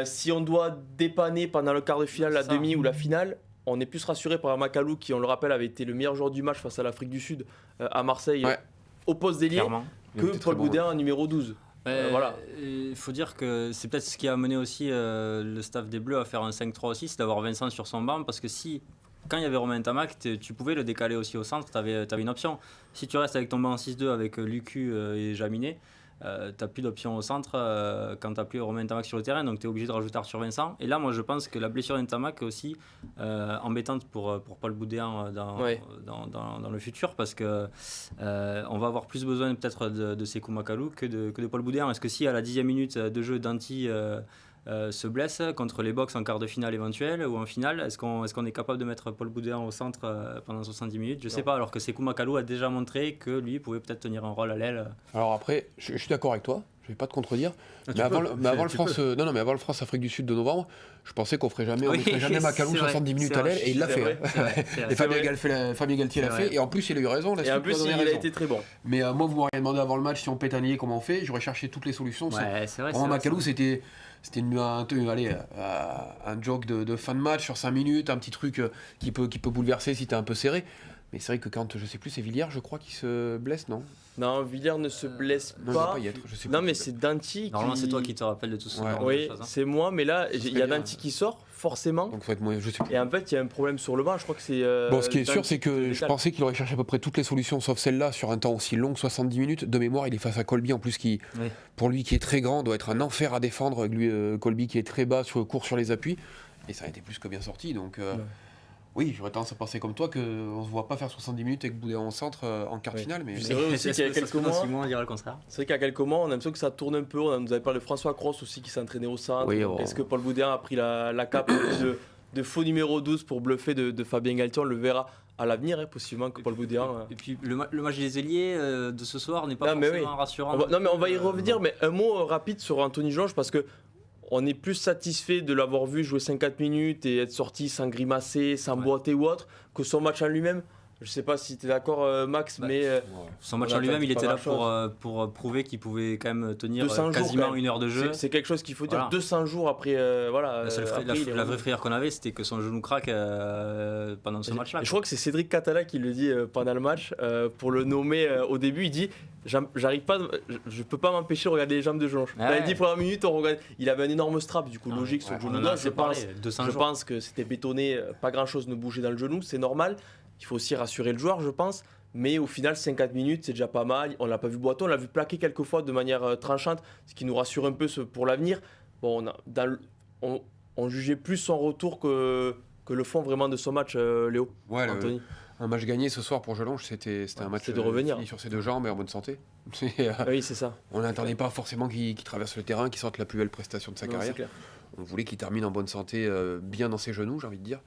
Si on doit dépanner pendant le quart de finale, la demi ou la finale, on est plus rassuré par un Makalou qui, on le rappelle, avait été le meilleur joueur du match face à l'Afrique du Sud à Marseille, au poste d'ailier, que Paul Boudéan en numéro 12. Voilà. Il faut dire que c'est peut-être ce qui a amené aussi le staff des Bleus à faire un 5-3 aussi, c'est d'avoir Vincent sur son banc, parce que quand il y avait Romain Tamac, tu pouvais le décaler aussi au centre, tu avais une option. Si tu restes avec ton banc en 6-2 avec Lucu et Jaminet, t'as plus d'options au centre quand t'as plus Romain Tamac sur le terrain, donc t'es obligé de rajouter Arthur Vincent. Et là, moi, je pense que la blessure d'Ntamac est aussi embêtante pour Paul Boudéan dans le futur, parce que on va avoir plus besoin peut-être de Sékou Makalou que de Paul Boudéan. Est-ce que si à la 10e minute de jeu, Danti se blesse contre les Box en quart de finale éventuelle ou en finale, est-ce qu'on est capable de mettre Paul Boudéan au centre pendant 70 minutes? Je sais pas, alors que Sékou Makalou a déjà montré que lui pouvait peut-être tenir un rôle à l'aile. Alors après, je suis d'accord avec toi, je vais pas te contredire, mais avant le France-Afrique du Sud de novembre, je pensais qu'on ferait jamais Makalou 70 minutes à l'aile, et il l'a fait. Et Fabien Galtier l'a fait, et en plus il a eu raison. Et en plus il a été très bon. Mais moi, vous m'auriez demandé avant le match si on pète un nier, comment on fait, j'aurais cherché toutes les solutions. Makalou, c'était un joke de fin de match sur 5 minutes, un petit truc qui peut bouleverser si t'es un peu serré. Mais c'est vrai que quand, je sais plus, c'est Villiers, je crois, qui se blesse, non? Non, Villiers ne se blesse Non, il va pas. pas y être, je sais Non, plus. mais c'est Danti Normalement, qui... c'est toi qui te rappelles de tout ça. Ouais. Oui, c'est moi, mais là, Ça il y serait a bien, Danti qui sort, forcément. Donc, faut être moins, je sais plus. Et en fait, il y a un problème sur le banc. Je crois que c'est. Bon, ce qui est sûr, Danti c'est qui se que je décale. pensais qu'il aurait cherché à peu près toutes les solutions, sauf celle-là, sur un temps aussi long, 70 minutes. De mémoire, il est face à Colby, en plus, qui, Oui. pour lui, qui est très grand, doit être un enfer à défendre. Lui, Colby, qui est très bas, court sur les appuis. Et ça a été plus que bien sorti. Donc, oui, j'aurais tendance à penser comme toi qu'on ne se voit pas faire 70 minutes avec Boudin en centre en quart de Ouais. finale. Mais C'est vrai aussi qu'il y a quelques mois. 6 mois, on dirait le contraire. C'est vrai qu'il y a quelques mois, on a l'impression que ça tourne un peu. On nous avait parlé de François Cross aussi qui s'entraînait au centre. Oui, Donc, est-ce que Paul Boudin a pris la cape de faux numéro 12 pour bluffer de Fabien Galtier? On le verra à l'avenir, hein, possiblement que Paul Boudin. Et puis le match des ailiers de ce soir n'est pas Non, mais forcément oui. rassurant. Non, mais on va y revenir. Mais un mot rapide sur Anthony Jonge parce que. On est plus satisfait de l'avoir vu jouer 54 minutes et être sorti sans grimacer, sans boiter ou autre, que son match en lui-même. Je sais pas si tu es d'accord, Max, mais Son match on en lui-même, attend il pas était là grand-chose. pour prouver qu'il pouvait quand même tenir 200 jours, quasiment quand même. une heure de jeu. c'est quelque chose qu'il faut dire. Voilà. 200 jours après, voilà. Après, il est La vraie revenu. frayeur qu'on avait, c'était que son genou craque pendant ce match-là. Et je crois que c'est Cédric Catala qui le dit pendant le match, pour le nommer au début, il dit j'arrive pas, je peux pas m'empêcher de regarder les jambes de Jonge. Ouais. Dans les 10 premières minutes, on regarde, il avait un énorme strap, du coup Ah, logique sur ouais, le genou on en a gauche. assez parlé, 200 Je jours. pense que c'était bétonné, pas grand chose ne bougeait dans le genou, c'est normal. Il faut aussi rassurer le joueur, je pense. Mais au final, 50 minutes, c'est déjà pas mal. On l'a pas vu boiter, on l'a vu plaquer quelques fois de manière tranchante, ce qui nous rassure un peu pour l'avenir. Bon, on jugeait plus son retour que le fond vraiment de son match, Léo. Ouais, Anthony. un match gagné ce soir pour Jelonge, c'était un match c'est de revenir. fini sur ses deux jambes et en bonne santé. Oui, c'est ça. On n'attendait pas forcément qu'il traverse le terrain, qu'il sorte la plus belle prestation de sa Non, carrière. c'est clair. On voulait qu'il termine en bonne santé, bien dans ses genoux, j'ai envie de dire.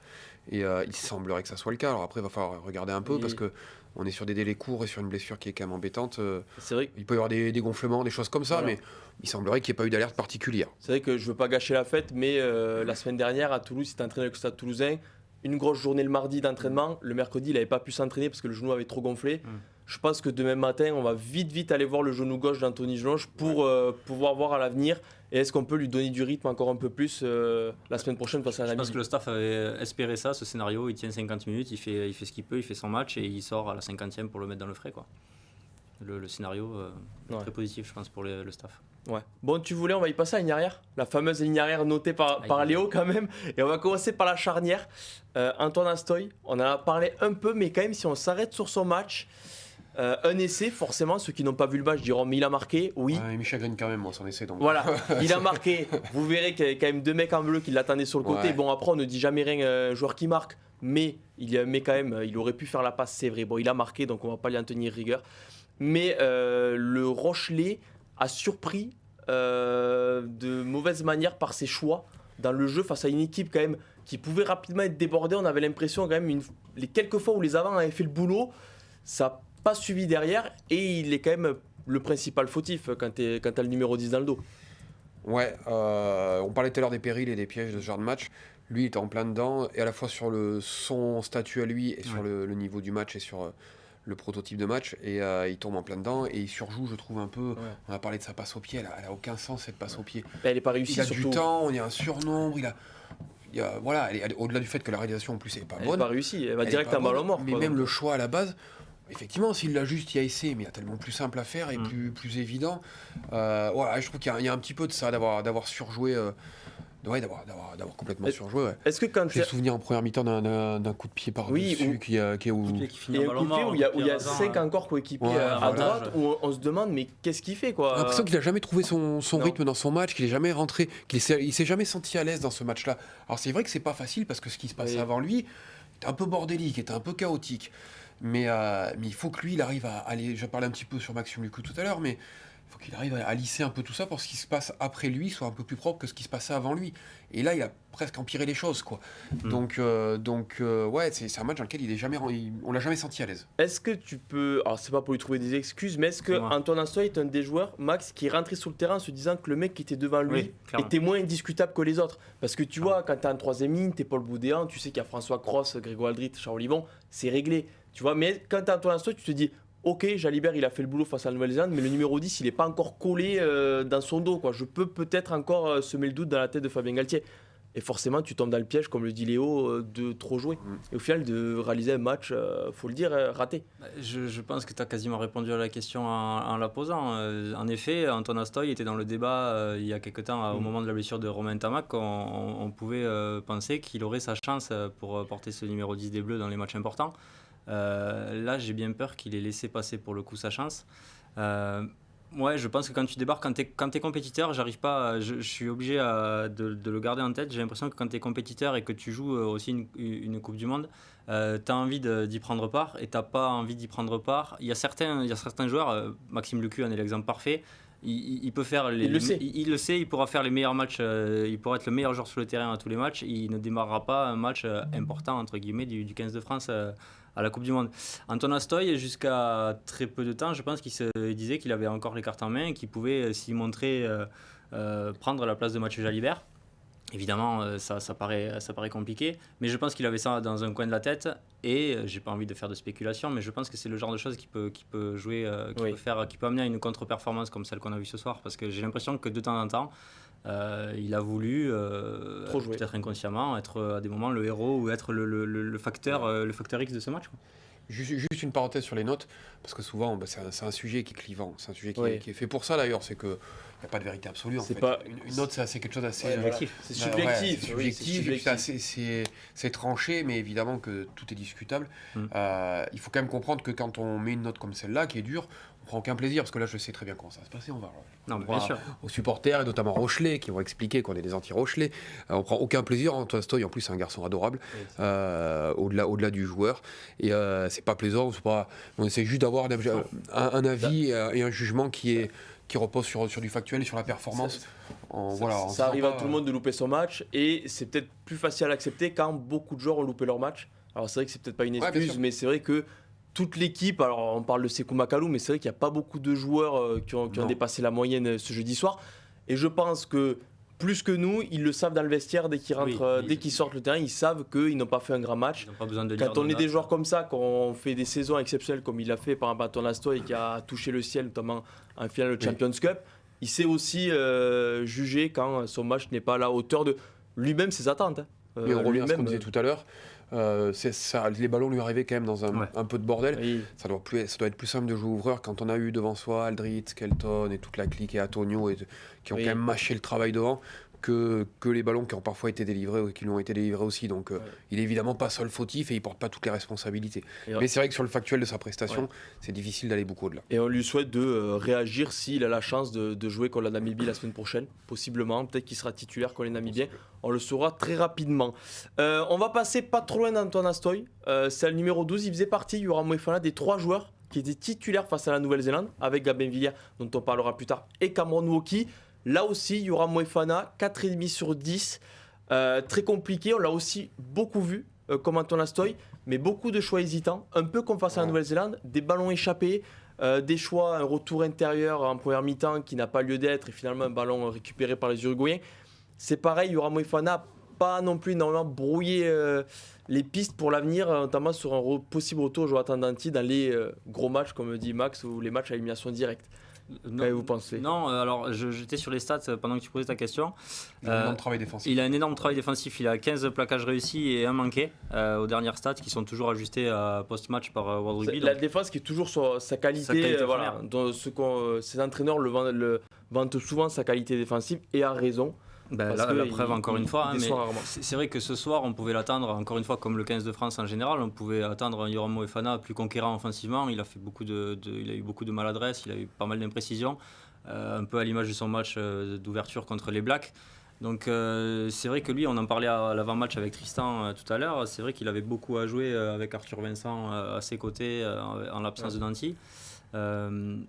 Et il semblerait que ça soit le cas. Alors après, il va falloir regarder un peu Oui. parce que on est sur des délais courts et sur une blessure qui est quand même embêtante. C'est vrai. Il peut y avoir des gonflements, des choses comme ça, Voilà. mais il semblerait qu'il n'y ait pas eu d'alerte particulière. C'est vrai que je veux pas gâcher la fête, mais la semaine dernière à Toulouse, il s'était entraîné avec le Stade Toulousain. Une grosse journée le mardi d'entraînement. Le mercredi, il n'avait pas pu s'entraîner parce que le genou avait trop gonflé. Je pense que demain matin, on va vite aller voir le genou gauche d'Anthony Jonge pour pouvoir voir à l'avenir. Et est-ce qu'on peut lui donner du rythme encore un peu plus la semaine prochaine face à Je la pense que le staff avait espéré ça, ce scénario. Il tient 50 minutes, il fait ce qu'il peut, il fait son match et il sort à la 50e pour le mettre dans le frais. Quoi. Le scénario Ouais. très positif, je pense, pour le staff. Ouais. Bon, tu voulais, on va y passer à la ligne arrière. La fameuse ligne arrière notée par Léo quand même. Et on va commencer par la charnière. Antoine Astoy, on en a parlé un peu, mais quand même, si on s'arrête sur son match, un essai, forcément, ceux qui n'ont pas vu le match diront, mais il a marqué, oui. Ouais, il me chagrine quand même, moi, son essai. Donc. Voilà, il a marqué. Vous verrez qu'il y a quand même deux mecs en bleu qui l'attendaient sur le côté. Ouais. Bon, après, on ne dit jamais rien, joueur qui marque, mais quand même, il aurait pu faire la passe, c'est vrai. Bon, il a marqué, donc on va pas lui en tenir rigueur. Mais le Rochelet a surpris de mauvaise manière par ses choix dans le jeu face à une équipe quand même qui pouvait rapidement être débordée. On avait l'impression quand même, les quelques fois où les avants avaient fait le boulot, ça n'a pas suivi derrière et il est quand même le principal fautif quand t'as le numéro 10 dans le dos. Ouais, on parlait tout à l'heure des périls et des pièges de ce genre de match. Lui, il était en plein dedans, et à la fois sur son statut à lui, et sur le niveau du match, et sur le prototype de match, et il tombe en plein dedans, et il surjoue, je trouve, un peu. Ouais. On a parlé de sa passe au pied, elle a aucun sens, cette passe au pied. Elle n'est pas réussie Il a surtout. du temps, on est un surnombre, voilà, au-delà du fait que la réalisation, en plus, n'est pas Elle n'est bonne. pas réussie, elle va elle est direct pas en ballon bonne, mort. Mais quoi. même le choix à la base, effectivement, s'il l'a juste, il y a essayé, mais il y a tellement plus simple à faire et plus évident. Voilà, je trouve qu'il y a un petit peu de ça, d'avoir surjoué, d'avoir complètement surjoué. Ouais. Est-ce que quand J'ai le souvenir en première mi-temps d'un coup de pied par-dessus Oui, qui est où. Qui finit il y en a un ballon coup de pied mort, où il y a, un coup de pied 5 rasant, encore coéquipiers Ouais, à voilà. droite où on se demande mais qu'est-ce qu'il fait quoi. J'ai l'impression qu'il n'a jamais trouvé son Non. rythme dans son match, qu'il n'est jamais rentré, il s'est jamais senti à l'aise dans ce match-là. Alors c'est vrai que c'est pas facile parce que ce qui se passait Oui. avant lui était un peu bordélique, était un peu chaotique. Mais il faut que lui, il arrive à aller. Je parlais un petit peu sur Maxime Lucu tout à l'heure, mais il faut qu'il arrive à lisser un peu tout ça pour que ce qui se passe après lui soit un peu plus propre que ce qui se passait avant lui. Et là, il a presque empiré les choses, quoi. Donc, ouais, c'est un match dans lequel on l'a jamais senti à l'aise. Est-ce que tu peux, alors c'est pas pour lui trouver des excuses, mais est-ce que Dis-moi. Antoine Astoy est un des joueurs, Max, qui est rentré sur le terrain en se disant que le mec qui était devant lui Oui, clairement. était moins indiscutable que les autres? Parce que tu vois, quand t'es en troisième ligne, t'es Paul Boudéan, tu sais qu'il y a François Cross, Grégoire Aldrit, Charles Olivon, c'est réglé. Tu vois, mais quand t'es Antoine Astoy, tu te dis, ok, Jalibert, il a fait le boulot face à la Nouvelle-Zélande, mais le numéro 10, il n'est pas encore collé dans son dos, quoi. Je peux peut-être encore semer le doute dans la tête de Fabien Galtier. Et forcément, tu tombes dans le piège, comme le dit Léo, de trop jouer. Et au final, de réaliser un match, faut le dire, raté. Je pense que tu as quasiment répondu à la question en la posant. En effet, Antoine Astoy était dans le débat il y a quelque temps, au moment de la blessure de Romain Tamac. On pouvait penser qu'il aurait sa chance pour porter ce numéro 10 des Bleus dans les matchs importants. Là, j'ai bien peur qu'il ait laissé passer pour le coup sa chance. Ouais, je pense que quand tu débarques, quand t'es compétiteur, j'arrive pas, je suis obligé de le garder en tête. J'ai l'impression que quand tu es compétiteur et que tu joues aussi une Coupe du Monde, tu as envie d'y prendre part et tu n'as pas envie d'y prendre part. Il y a certains joueurs, Maxime Lucu en est l'exemple parfait. Il peut faire Il le sait. Il le sait, il pourra faire les meilleurs matchs, il pourra être le meilleur joueur sur le terrain à tous les matchs. Il ne démarrera pas un match important entre guillemets du 15 de France à la Coupe du Monde. Antoine Astoy, jusqu'à très peu de temps, je pense qu'il se disait qu'il avait encore les cartes en main et qu'il pouvait s'y montrer prendre la place de Mathieu Jalibert. Évidemment, ça paraît compliqué, mais je pense qu'il avait ça dans un coin de la tête et j'ai pas envie de faire de spéculation, mais je pense que c'est le genre de choses qui peut jouer, qui peut amener à une contre-performance comme celle qu'on a vue ce soir, parce que j'ai l'impression que de temps en temps, il a voulu, peut-être inconsciemment, être à des moments le héros ou être le facteur X de ce match, quoi. Juste une parenthèse sur les notes, parce que souvent c'est un sujet qui est clivant, c'est un sujet qui est fait pour ça d'ailleurs, c'est qu'il n'y a pas de vérité absolue en fait. Une note c'est quelque chose d'assez subjectif. C'est subjectif. C'est subjectif, et puis c'est tranché, mais évidemment que tout est discutable. Il faut quand même comprendre que quand on met une note comme celle-là, qui est dure, on prend aucun plaisir, parce que là je sais très bien comment ça va se passer, on va bien sûr. Aux supporters, et notamment Rochelais, qui vont expliquer qu'on est des anti-Rochelais. On prend aucun plaisir. Antoine Astoy, en plus, c'est un garçon adorable, au-delà du joueur. Et c'est pas plaisant, on essaie juste d'avoir un avis et un jugement qui repose sur du factuel et sur la performance. Ça arrive à tout le monde de louper son match, et c'est peut-être plus facile à l'accepter quand beaucoup de joueurs ont loupé leur match. Alors c'est vrai que c'est peut-être pas une excuse, mais c'est vrai que toute l'équipe, alors on parle de Sékou Makalou, mais c'est vrai qu'il n'y a pas beaucoup de joueurs qui ont dépassé la moyenne ce jeudi soir. Et je pense que plus que nous, ils le savent dans le vestiaire dès qu'ils rentrent, dès qu'ils sortent le terrain, ils savent qu'ils n'ont pas fait un grand match. Ils n'ont pas besoin de Quand on est des joueurs comme ça, quand on fait des saisons exceptionnelles comme il a fait par exemple Antoine Astoy, qui a touché le ciel notamment en finale de Champions Cup, il sait aussi juger quand son match n'est pas à la hauteur de lui-même ses attentes. Et on revient à ce qu'on disait tout à l'heure. Les ballons lui arrivaient quand même dans un peu de bordel. Oui. Ça doit être plus simple de jouer ouvreur quand on a eu devant soi Aldrit, Skelton et toute la clique et Antonio qui ont quand même mâché le travail devant, que les ballons qui ont parfois été délivrés ou qui lui ont été délivrés aussi. Donc il est évidemment pas seul fautif et il porte pas toutes les responsabilités. Mais c'est vrai que sur le factuel de sa prestation, c'est difficile d'aller beaucoup au-delà. Et on lui souhaite de réagir s'il a la chance de jouer contre la Namibie la semaine prochaine. Possiblement, peut-être qu'il sera titulaire contre les Namibiens. On le saura très rapidement. On va passer pas trop loin d'Antoine Astoy. C'est le numéro 12. Il faisait partie, Yoram Moefana, des 3 joueurs qui étaient titulaires face à la Nouvelle-Zélande, avec Gabin Villa, dont on parlera plus tard, et Cameron Woki. Là aussi, Yoram Moefana, 4,5 sur 10. Très compliqué, on l'a aussi beaucoup vu, comme Antoine Astoy, mais beaucoup de choix hésitants. Un peu comme face à la Nouvelle-Zélande, des ballons échappés, des choix, un retour intérieur en première mi-temps qui n'a pas lieu d'être, et finalement un ballon récupéré par les Uruguayens. C'est pareil, Yoram Moefana n'a pas non plus énormément brouillé les pistes pour l'avenir, notamment sur un possible retour au Jonathan Danty dans les gros matchs, comme dit Max, ou les matchs à élimination directe. Vous pensez? Non, alors j'étais sur les stats pendant que tu posais ta question. Il a un énorme travail défensif. Il a un énorme travail défensif. Il a 15 plaquages réussis et un manqué aux dernières stats qui sont toujours ajustées post-match par World Rugby. La défense qui est toujours sur sa qualité, voilà, dans ces entraîneurs le vantent souvent sa qualité défensive, et à raison. La preuve, encore une fois, mais c'est vrai que ce soir on pouvait l'attendre, encore une fois, comme le 15 de France en général, on pouvait attendre un Yoram Moefana plus conquérant offensivement. Il a eu beaucoup de maladresse, il a eu pas mal d'imprécisions, un peu à l'image de son match d'ouverture contre les Blacks. Donc c'est vrai que lui, on en parlait à l'avant-match avec Tristan tout à l'heure, c'est vrai qu'il avait beaucoup à jouer avec Arthur Vincent à ses côtés en l'absence de Danty.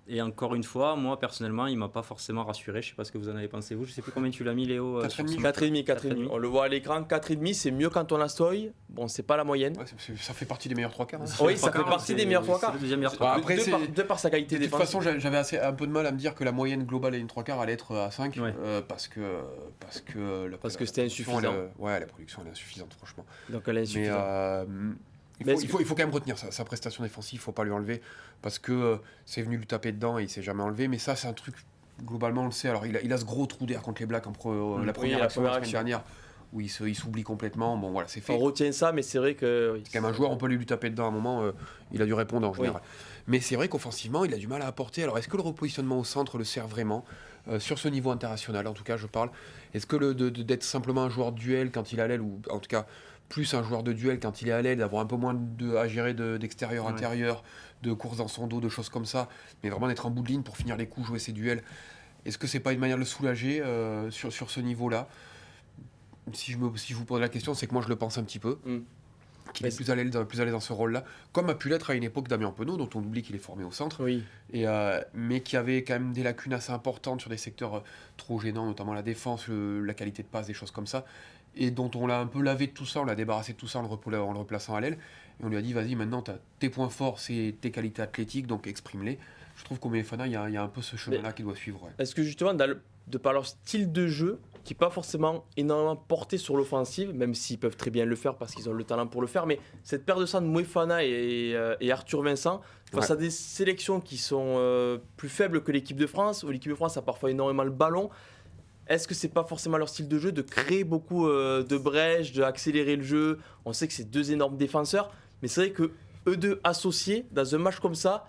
Et encore une fois, moi personnellement, il m'a pas forcément rassuré. Je sais pas ce que vous en avez pensé, vous. Je sais plus combien tu l'as mis, Léo. 4,5. On le voit à l'écran, 4,5, c'est mieux qu'Antoine Astoy. Bon, c'est pas la moyenne. Ça fait partie des meilleurs 3 quarts. Oui, ça fait partie des meilleurs 3 quarts. Le deuxième meilleur 3 quarts. Après, de par sa qualité défensive. De toute façon, j'avais un peu de mal à me dire que la moyenne globale à une 3 quarts allait être à 5, parce que c'était insuffisant. La production elle est insuffisante, franchement. Donc elle est insuffisante. Il faut quand même retenir sa prestation défensive, il ne faut pas lui enlever, parce que c'est venu lui taper dedans et il ne s'est jamais enlevé. Mais ça, c'est un truc, globalement, on le sait. Alors, il a ce gros trou d'air contre les Blacks la première action la semaine dernière. où il s'oublie complètement. Bon, voilà, c'est fait. On retient ça, mais c'est vrai que... oui, C'est quand même un joueur, on peut lui taper dedans à un moment, il a dû répondre en général. Mais c'est vrai qu'offensivement, il a du mal à apporter. Alors, est-ce que le repositionnement au centre le sert vraiment sur ce niveau international, en tout cas, je parle. Est-ce que d'être simplement un joueur de duel quand il est à l'aile, ou en tout cas plus un joueur de duel quand il est à l'aile, d'avoir un peu moins à gérer d'extérieur-intérieur, de courses dans son dos, de choses comme ça, mais vraiment d'être en bout de ligne pour finir les coups, jouer ses duels, est-ce que c'est pas une manière de le soulager sur ce niveau-là? Si je vous pose la question, c'est que moi je le pense un petit peu. Qu'il est plus à l'aise dans ce rôle-là, comme a pu l'être à une époque Damien Penaud, dont on oublie qu'il est formé au centre, mais qui avait quand même des lacunes assez importantes sur des secteurs trop gênants, notamment la défense, la qualité de passe, des choses comme ça, et dont on l'a un peu lavé de tout ça, on l'a débarrassé de tout ça en le replaçant à l'aile, et on lui a dit, vas-y, maintenant, tes points forts, c'est tes qualités athlétiques, donc exprime-les. Je trouve qu'au Moefana, il y a un peu ce chemin-là qu'il doit suivre. Ouais. Est-ce que justement, de par leur style de jeu, qui n'est pas forcément énormément porté sur l'offensive, même s'ils peuvent très bien le faire parce qu'ils ont le talent pour le faire, mais cette paire de centres Moefana et Arthur Vincent, face à des sélections qui sont plus faibles que l'équipe de France, où l'équipe de France a parfois énormément le ballon, est-ce que c'est pas forcément leur style de jeu de créer beaucoup de brèches, d'accélérer le jeu? On sait que c'est deux énormes défenseurs, mais c'est vrai que eux deux associés dans un match comme ça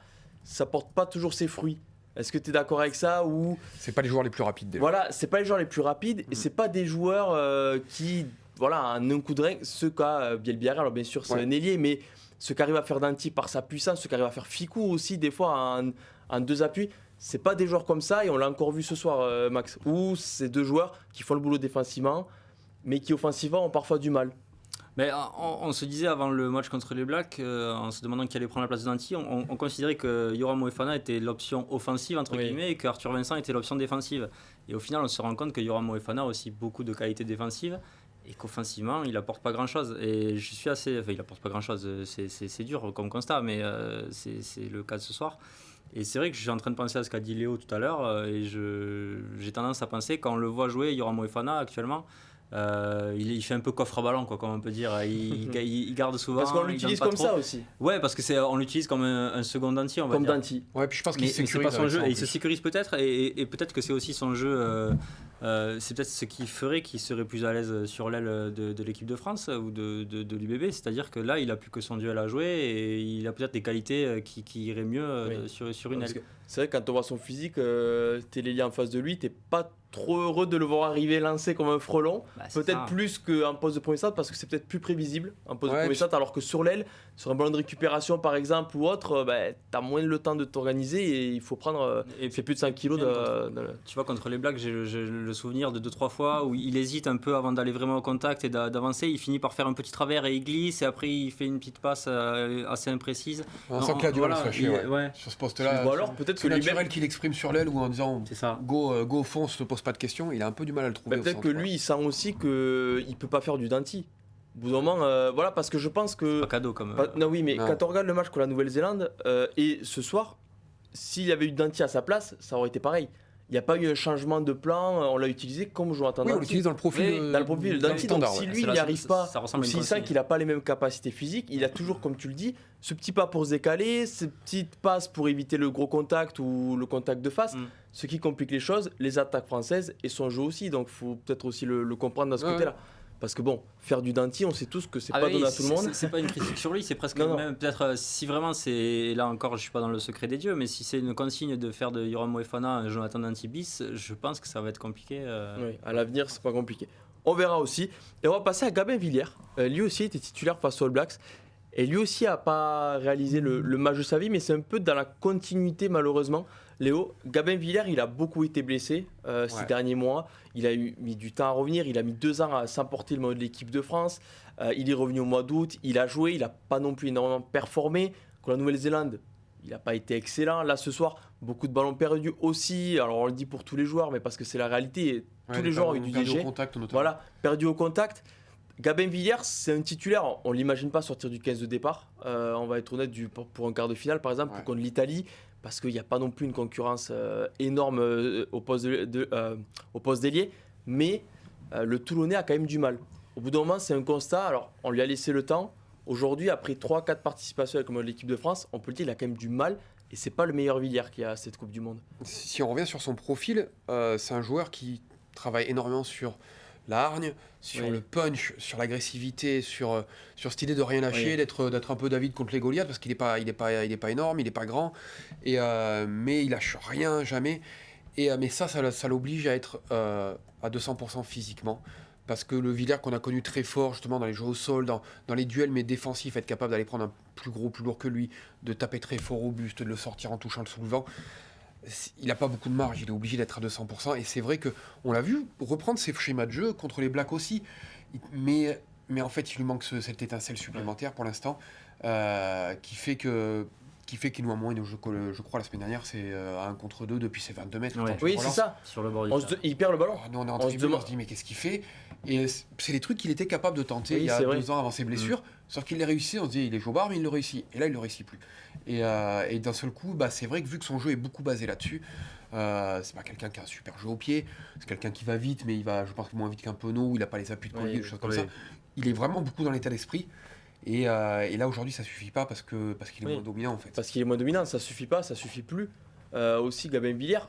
porte pas toujours ses fruits. Est-ce que tu es d'accord avec ça ou... C'est pas les joueurs les plus rapides déjà. Voilà, c'est pas les joueurs les plus rapides et c'est pas des joueurs qui, voilà, en un coup de rein, ce qu'a Bielbiarré, alors bien sûr c'est un ailier, mais ce qu'arrive à faire Danti par sa puissance, ce qu'arrive à faire Ficou aussi des fois en deux appuis, c'est pas des joueurs comme ça et on l'a encore vu ce soir Max, où c'est deux joueurs qui font le boulot défensivement mais qui offensivement ont parfois du mal. Mais on se disait avant le match contre les Blacks, en se demandant qui allait prendre la place de Danti, on considérait que Yoram Moefana était l'option offensive entre guillemets et que Arthur Vincent était l'option défensive. Et au final, on se rend compte que Yoram Moefana a aussi beaucoup de qualités défensives et qu'offensivement, il apporte pas grand-chose. Et je suis assez... Enfin, il apporte pas grand-chose, c'est dur comme constat, mais c'est le cas de ce soir. Et c'est vrai que je suis en train de penser à ce qu'a dit Léo tout à l'heure, et j'ai tendance à penser, quand on le voit jouer, Yoram Moefana actuellement, il fait un peu coffre à ballon, quoi, comme on peut dire. Il garde souvent. Parce qu'on l'utilise comme ça aussi. Ouais, parce que on l'utilise comme un second Danti, on va comme dire. Danti. Ouais, puis je pense qu'il sécurise pas son jeu. Et il se sécurise peut-être, et peut-être que c'est aussi son jeu. C'est peut-être ce qui ferait qu'il serait plus à l'aise sur l'aile de l'équipe de France ou de l'UBB. C'est-à-dire que là, il a plus que son duel à jouer et il a peut-être des qualités qui iraient mieux sur une aile. C'est vrai que quand on voit son physique, t'es l'ailier en face de lui, t'es pas trop heureux de le voir arriver lancé comme un frelon. Peut-être plus qu'en poste de premier centre parce que c'est peut-être plus prévisible en poste de premier centre, alors que sur l'aile, sur un ballon de récupération par exemple ou autre, t'as moins le temps de t'organiser et il faut prendre fait plus de 5 kilos Tu vois, contre les Blacks, j'ai le souvenir de 2-3 fois où il hésite un peu avant d'aller vraiment au contact et d'avancer. Il finit par faire un petit travers et il glisse et après il fait une petite passe assez imprécise. On sent qu'il a du mal à se lâcher sur ce poste-là. Ou alors peut-être que naturel qu'il exprime sur l'aile ou en disant go au fond, se pose pas de questions, il a un peu du mal à le trouver. Peut-être que lui il sent aussi qu'il peut pas faire du Danti. Au bout d'un moment, voilà, parce que je pense que. C'est pas cadeau comme. Non, oui, mais quand on regarde le match contre la Nouvelle-Zélande, et ce soir, s'il y avait eu Danti à sa place, ça aurait été pareil. Il n'y a pas eu un changement de plan, on l'a utilisé comme Jonathan Danti. On l'utilise dans le profil. Dans le profil Danti, donc si lui il n'y arrive pas, ou s'il sent qu'il n'a pas les mêmes capacités physiques, il a toujours, comme tu le dis, ce petit pas pour se décaler, ces petites passes pour éviter le gros contact ou le contact de face, ce qui complique les choses, les attaques françaises et son jeu aussi. Donc il faut peut-être aussi le comprendre de ce côté-là. Parce que bon, faire du Danti, on sait tous que c'est pas donné à tout le monde. C'est pas une critique sur lui, c'est presque même peut-être si vraiment c'est, là encore je suis pas dans le secret des dieux, mais si c'est une consigne de faire de Yoram Moefana un Jonathan Danti bis, je pense que ça va être compliqué. Oui, à l'avenir c'est pas compliqué. On verra aussi. Et on va passer à Gabin Villiers. Lui aussi était titulaire face aux All Blacks. Et lui aussi a pas réalisé le match de sa vie, mais c'est un peu dans la continuité malheureusement. Léo, Gabin Villiers, il a beaucoup été blessé ces derniers mois. Il a mis du temps à revenir. Il a mis 2 ans à s'emporter le maillot de l'équipe de France. Il est revenu au mois d'août. Il a joué. Il n'a pas non plus énormément performé. Contre la Nouvelle-Zélande, il n'a pas été excellent. Là, ce soir, beaucoup de ballons perdus aussi. Alors, on le dit pour tous les joueurs, mais parce que c'est la réalité. Tous les joueurs ont eu du DG. Voilà, perdu au contact. Gabin Villiers, c'est un titulaire. On ne l'imagine pas sortir du 15 de départ. On va être honnête, pour un quart de finale, par exemple, contre l'Italie. Parce qu'il n'y a pas non plus une concurrence énorme au poste d'ailier, mais le Toulonnais a quand même du mal. Au bout d'un moment, c'est un constat, alors on lui a laissé le temps. Aujourd'hui, après 3-4 participations avec l'équipe de France, on peut le dire, il a quand même du mal, et c'est pas le meilleur Villiers qui a cette Coupe du Monde. Si on revient sur son profil, c'est un joueur qui travaille énormément sur la hargne, sur le punch, sur l'agressivité, sur cette idée de rien lâcher, d'être un peu David contre les Goliaths, parce qu'il est pas énorme, il est pas grand, mais il lâche rien jamais. Mais ça l'oblige à être à 200% physiquement. Parce que le Villiers qu'on a connu très fort justement dans les jeux au sol, dans les duels mais défensifs, être capable d'aller prendre un plus lourd que lui, de taper très fort au buste, de le sortir en touchant le soulevant, il n'a pas beaucoup de marge, il est obligé d'être à 200%. Et c'est vrai qu'on l'a vu reprendre ses schémas de jeu contre les Blacks aussi. Mais en fait, il lui manque cette étincelle supplémentaire pour l'instant qui fait qu'il nous a moins, je crois, la semaine dernière, c'est 1 contre 2 depuis ses 22 mètres. Oui, c'est ça. Sur le bord du Il perd le ballon. Nous, on est en tribune, on se dit, mais qu'est-ce qu'il fait? Et c'est des trucs qu'il était capable de tenter il y a 2 ans avant ses blessures, sauf qu'il les réussi, on se dit, il est jobard, mais il le réussit. Et là, il le réussit plus. Et d'un seul coup, c'est vrai que vu que son jeu est beaucoup basé là-dessus, c'est pas quelqu'un qui a un super jeu au pied, c'est quelqu'un qui va vite, mais il va, je pense, moins vite qu'un Penaud, il a pas les appuis de collier, des choses comme ça. Il est vraiment beaucoup dans l'état d'esprit. Et là aujourd'hui ça suffit pas parce qu'il est moins dominant en fait. Parce qu'il est moins dominant, ça suffit pas, ça suffit plus. Aussi Gabin Villiers,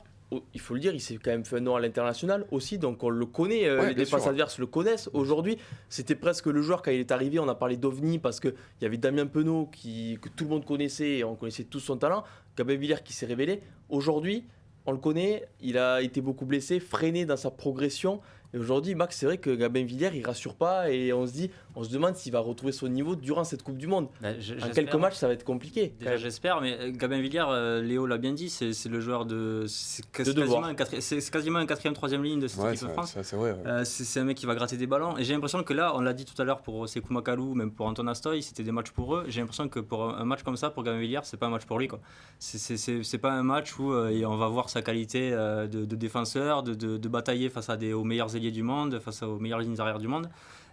il faut le dire, il s'est quand même fait un nom à l'international aussi, donc on le connaît, les défenses adverses le connaissent. Aujourd'hui, c'était presque le joueur quand il est arrivé, on a parlé d'OVNI parce qu'il y avait Damien Penaud que tout le monde connaissait et on connaissait tous son talent. Gabin Villiers qui s'est révélé. Aujourd'hui, on le connaît, il a été beaucoup blessé, freiné dans sa progression. Et aujourd'hui, Max, c'est vrai que Gabin Villiers, il rassure pas et on se demande s'il va retrouver son niveau durant cette Coupe du Monde. En quelques matchs, ça va être compliqué. Déjà, j'espère, mais Gabin Villiers, Léo l'a bien dit, c'est le joueur c'est quasiment un 4e, 3e ligne de cette équipe de France. C'est vrai. C'est un mec qui va gratter des ballons. Et j'ai l'impression que là, on l'a dit tout à l'heure pour Sekou Makalou, même pour Anton Astoy, c'était des matchs pour eux. J'ai l'impression que pour un match comme ça, pour Gabin Villiers, c'est pas un match pour lui, quoi. C'est pas un match où on va voir sa qualité de défenseur, de batailler face aux meilleurs ailiers du monde, face aux meilleures lignes arrière du monde.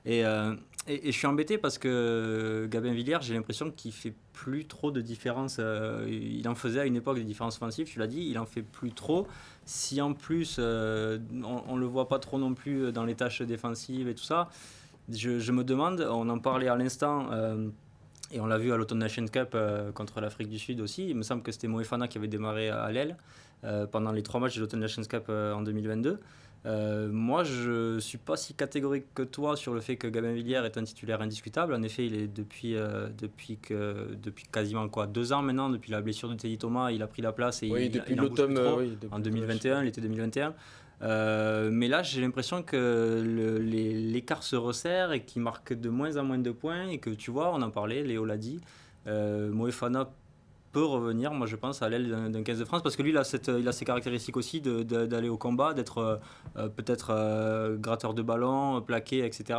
Et je suis embêté parce que Gabin Villiers, j'ai l'impression qu'il fait plus trop de différence. Il en faisait à une époque des différences offensives, tu l'as dit, il en fait plus trop. Si en plus on le voit pas trop non plus dans les tâches défensives et tout ça, je me demande, on en parlait à l'instant. Et on l'a vu à l'Autumn Nation Cup contre l'Afrique du Sud aussi. Il me semble que c'était Moefana qui avait démarré à l'aile pendant les 3 matchs de l'Autumn Nations Cup en 2022. Moi, je ne suis pas si catégorique que toi sur le fait que Gabin Villiers est un titulaire indiscutable. En effet, il est depuis quasiment 2 ans maintenant, depuis la blessure de Teddy Thomas, il a pris la place et depuis il en bouge l'automne, plus trop. En 2021, l'été 2021. Mais là, j'ai l'impression que l'écart se resserre et qu'il marque de moins en moins de points et que tu vois, on en parlait, Léo l'a dit, Moefana peut revenir, moi je pense, à l'aile d'un 15 de France parce que lui il a ses caractéristiques aussi d'aller au combat, d'être peut-être gratteur de ballon, plaqué, etc.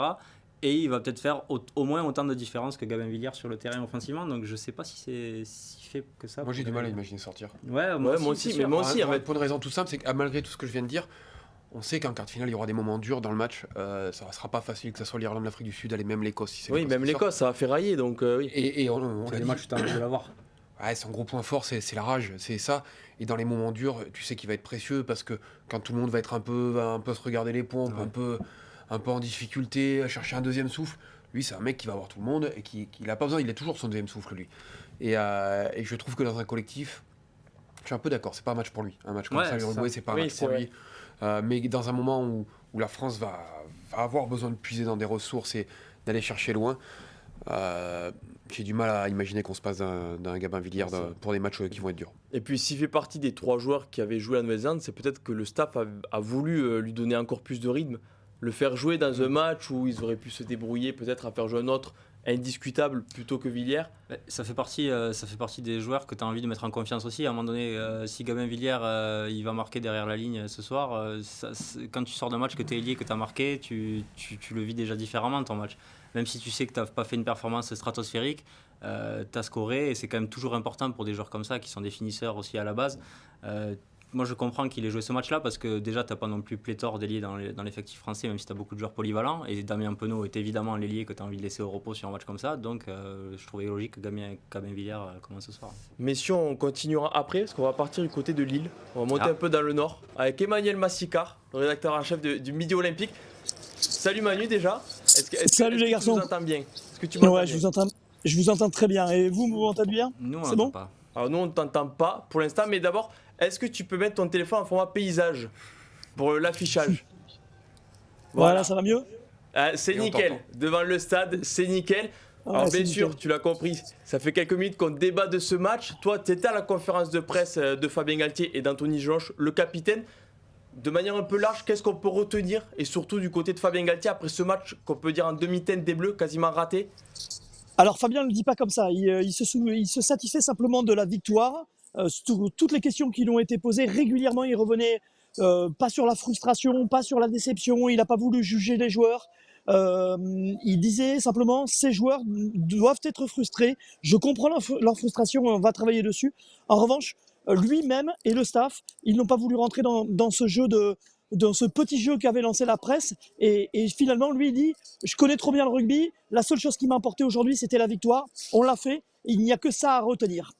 Et il va peut-être faire au moins autant de différence que Gabin Villiers sur le terrain offensivement, donc je sais pas si c'est si fait que ça. Moi j'ai du mal à imaginer sortir. Moi aussi, mais moi aussi. Pour une raison tout simple, c'est que malgré tout ce que je viens de dire, on sait qu'en quart de finale, il y aura des moments durs dans le match. Ça ne sera pas facile, que ce soit l'Irlande, l'Afrique du Sud, allez, même l'Écosse. Si c'est même l'Écosse, ça va faire railler. Donc, oui. Et on a les dit, matchs, tu as envie de l'avoir. Ouais, son gros point fort, c'est la rage, c'est ça. Et dans les moments durs, tu sais qu'il va être précieux parce que quand tout le monde va être un peu se regarder les pompes, un peu en difficulté, chercher un deuxième souffle, lui, c'est un mec qui va voir tout le monde et qui n'a pas besoin, il a toujours son deuxième souffle, lui. Et je trouve que dans un collectif, je suis un peu d'accord, c'est pas un match pour lui. Un match comme ça, l'Uruguay, c'est pas un match pour lui. Mais dans un moment où la France va avoir besoin de puiser dans des ressources et d'aller chercher loin, j'ai du mal à imaginer qu'on se passe d'un Gabin Villiers pour des matchs qui vont être durs. Et puis s'il fait partie des 3 joueurs qui avaient joué à Nouvelle-Zélande, c'est peut-être que le staff a voulu lui donner encore plus de rythme, le faire jouer dans un match où ils auraient pu se débrouiller, peut-être à faire jouer un autre indiscutable plutôt que Villiers. Ça fait partie des joueurs que tu as envie de mettre en confiance aussi. À un moment donné, si Gabin Villiers il va marquer derrière la ligne ce soir, quand tu sors d'un match que tu es ailier, que tu as marqué, tu le vis déjà différemment ton match. Même si tu sais que tu n'as pas fait une performance stratosphérique, tu as scoré et c'est quand même toujours important pour des joueurs comme ça qui sont des finisseurs aussi à la base. Moi je comprends qu'il ait joué ce match-là parce que déjà tu n'as pas non plus pléthore d'ailiers dans l'effectif français, même si tu as beaucoup de joueurs polyvalents. Et Damien Penaud est évidemment l'ailier que tu as envie de laisser au repos sur un match comme ça. Donc je trouvais logique que Gabin Villiers commence ce soir. Messieurs, on continuera après parce qu'on va partir du côté de Lille. On va monter un peu dans le nord avec Emmanuel Massicard, le rédacteur en chef du Midi Olympique. Salut Manu déjà. Salut les garçons. Tu nous entends bien? Est-ce que tu m'entends bien? Je vous entends très bien. Et vous m'entendez bien? Nous, c'est bon? Pas. Alors nous, on ne t'entend pas pour l'instant, mais d'abord, est-ce que tu peux mettre ton téléphone en format paysage pour l'affichage? Voilà, ça va mieux? C'est Et on nickel. t'entend. Devant le stade, c'est nickel. Ouais, Alors c'est bien sûr, nickel. tu l'as compris, ça fait quelques minutes qu'on débat de ce match. Toi, tu étais à la conférence de presse de Fabien Galtier et d'Anthony Josh, le capitaine. De manière un peu large, qu'est-ce qu'on peut retenir? Et surtout du côté de Fabien Galtier, après ce match qu'on peut dire en demi-teinte des Bleus, quasiment raté. Alors Fabien ne le dit pas comme ça, il se satisfait simplement de la victoire. Toutes les questions qui lui ont été posées, régulièrement il revenait pas sur la frustration, pas sur la déception, il n'a pas voulu juger les joueurs. Il disait simplement ces joueurs doivent être frustrés, je comprends leur frustration, on va travailler dessus. En revanche, lui-même et le staff, ils n'ont pas voulu rentrer dans ce jeu dans ce petit jeu qu'avait lancé la presse. Et finalement, lui, il dit je connais trop bien le rugby, la seule chose qui m'a importé aujourd'hui, c'était la victoire. On l'a fait, il n'y a que ça à retenir.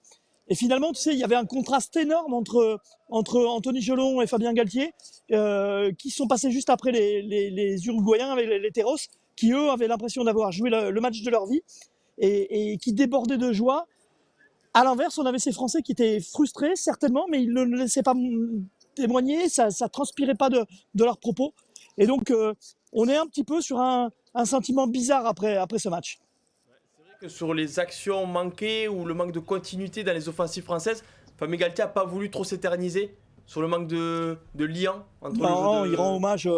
Et finalement, tu sais, il y avait un contraste énorme entre Anthony Gelon et Fabien Galtier, qui sont passés juste après les Uruguayens avec les Terros, qui eux avaient l'impression d'avoir joué le match de leur vie et qui débordaient de joie. À l'inverse, on avait ces Français qui étaient frustrés, certainement, mais ils ne le laissaient pas témoigner, ça transpirait pas de leurs propos. Et donc, on est un petit peu sur un sentiment bizarre après ce match. C'est vrai que sur les actions manquées ou le manque de continuité dans les offensives françaises, Fabien Galtier n'a pas voulu trop s'éterniser sur le manque de lien entre Non, le jeu de... il rend hommage.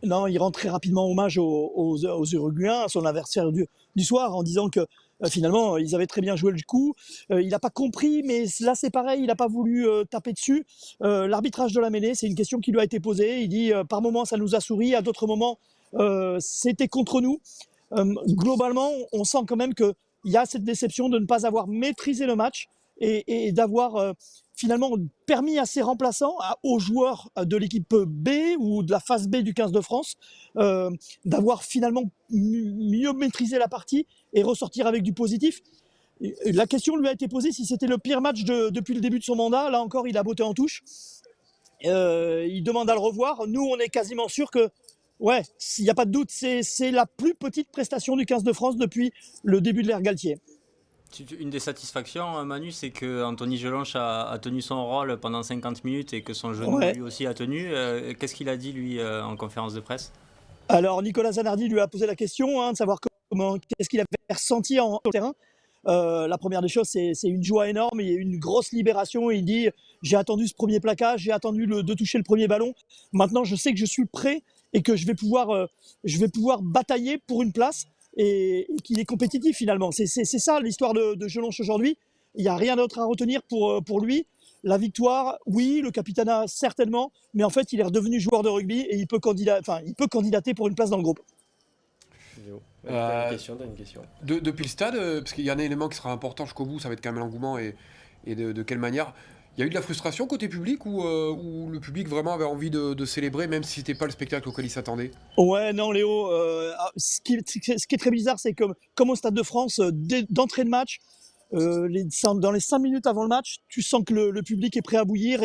Non, il rend très rapidement hommage aux Uruguayens, à son adversaire du soir, en disant que finalement, ils avaient très bien joué le coup. Il n'a pas compris, mais là, c'est pareil, il n'a pas voulu taper dessus. L'arbitrage de la mêlée, c'est une question qui lui a été posée. Il dit par moments, ça nous a souri, à d'autres moments, c'était contre nous. Globalement, on sent quand même qu'il y a cette déception de ne pas avoir maîtrisé le match et d'avoir finalement permis à ses remplaçants, aux joueurs de l'équipe B ou de la phase B du 15 de France, d'avoir finalement mieux maîtrisé la partie et ressortir avec du positif. La question lui a été posée si c'était le pire match depuis le début de son mandat. Là encore, il a botté en touche. Il demande à le revoir. Nous, on est quasiment sûr que, ouais, s'il n'y a pas de doute, c'est la plus petite prestation du 15 de France depuis le début de l'ère Galtier. Une des satisfactions, Manu, c'est que Anthony Gelonche a tenu son rôle pendant 50 minutes et que son genou Ouais. lui aussi a tenu. Qu'est-ce qu'il a dit, lui, en conférence de presse? Alors, Nicolas Zanardi lui a posé la question de savoir qu'est-ce qu'il avait ressenti sur le terrain. La première des choses, c'est une joie énorme, il y a eu une grosse libération. Il dit j'ai attendu ce premier plaquage, j'ai attendu de toucher le premier ballon. Maintenant, je sais que je suis prêt et que je vais pouvoir batailler pour une place et qu'il est compétitif finalement. C'est ça l'histoire de Gelonche aujourd'hui. Il n'y a rien d'autre à retenir pour lui. La victoire, oui, le capitanat certainement, mais en fait, il est redevenu joueur de rugby et il peut candidater pour une place dans le groupe. T'as une question. Depuis le stade, parce qu'il y a un élément qui sera important jusqu'au bout, ça va être quand même l'engouement et de quelle manière. Il y a eu de la frustration côté public ou le public vraiment avait envie de célébrer même si c'était pas le spectacle auquel il s'attendait? Ouais, non, Léo. Ce qui est très bizarre, c'est que comme au Stade de France, d'entrée de match, dans les 5 minutes avant le match, tu sens que le public est prêt à bouillir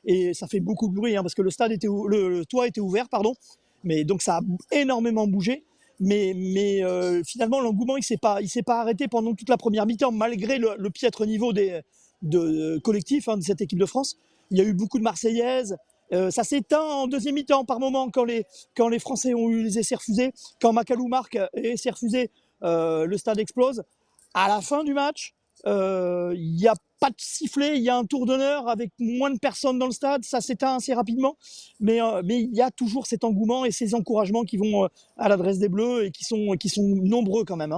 et ça fait beaucoup de bruit parce que le toit était ouvert, pardon. Mais donc ça a énormément bougé. Mais finalement, l'engouement, il s'est pas arrêté pendant toute la première mi-temps, malgré le piètre niveau collectif de cette équipe de France. Il y a eu beaucoup de Marseillaises. Ça s'est éteint en deuxième mi-temps par moment quand les Français ont eu les essais refusés. Quand Macalou marque et essais refusés, le stade explose. À la fin du match, il n'y a pas de sifflet, il y a un tour d'honneur avec moins de personnes dans le stade, ça s'éteint assez rapidement, mais il y a toujours cet engouement et ces encouragements qui vont à l'adresse des Bleus et qui sont nombreux quand même.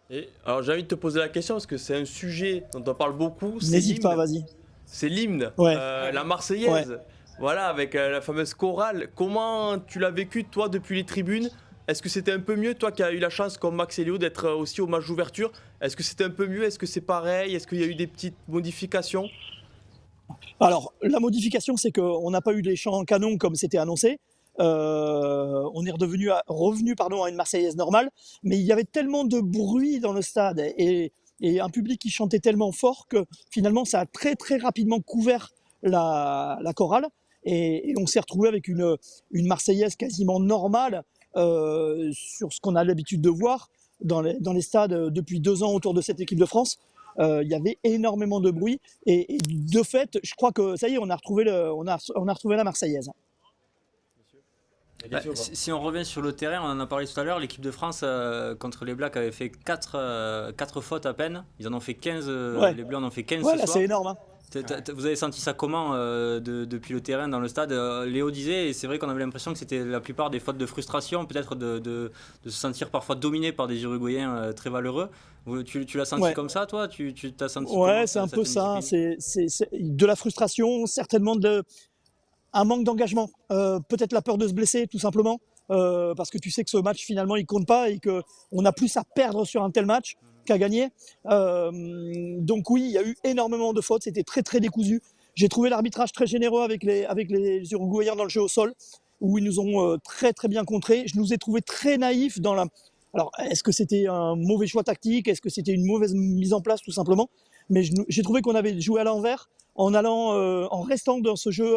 Et alors j'ai envie de te poser la question parce que c'est un sujet dont on parle beaucoup. N'hésite pas, vas-y. C'est l'hymne, Ouais. la Marseillaise. Ouais. Voilà, avec la fameuse chorale. Comment tu l'as vécu toi depuis les tribunes? Est-ce que c'était un peu mieux, toi qui as eu la chance comme Max et Léo d'être aussi au match d'ouverture? Est-ce que c'était un peu mieux? Est-ce que c'est pareil? Est-ce qu'il y a eu des petites modifications? Alors, la modification, c'est qu'on n'a pas eu les chants en canon comme c'était annoncé. On est revenu à une Marseillaise normale, mais il y avait tellement de bruit dans le stade et un public qui chantait tellement fort que finalement, ça a très très rapidement couvert la chorale et on s'est retrouvé avec une Marseillaise quasiment normale sur ce qu'on a l'habitude de voir dans les stades depuis 2 ans autour de cette équipe de France. Il y avait énormément de bruit et de fait, je crois que ça y est, on a retrouvé la Marseillaise. Si on revient sur le terrain, on en a parlé tout à l'heure, l'équipe de France contre les Blacks avait fait 4 fautes à peine. Ils en ont fait 15, les Bleus en ont fait 15 ce Ouais, là soir. c'est énorme. Hein. Vous avez senti ça comment depuis le terrain, dans le stade Léo disait, et c'est vrai qu'on avait l'impression que c'était la plupart des fautes de frustration, peut-être de se sentir parfois dominé par des Uruguayens très valeureux. Tu l'as senti comme ça, toi? Tu t'as senti Ouais, c'est un peu ça. C'est de la frustration, certainement un manque d'engagement. Peut-être la peur de se blesser, tout simplement. Parce que tu sais que ce match, finalement, il compte pas et qu'on a plus à perdre sur un tel match qu'à gagner. Donc oui, il y a eu énormément de fautes. C'était très, très décousu. J'ai trouvé l'arbitrage très généreux avec les Uruguayens dans le jeu au sol, où ils nous ont très, très bien contrés. Je nous ai trouvés très naïfs dans la... Alors, est-ce que c'était un mauvais choix tactique? Est-ce que c'était une mauvaise mise en place, tout simplement? Mais j'ai trouvé qu'on avait joué à l'envers en restant dans ce jeu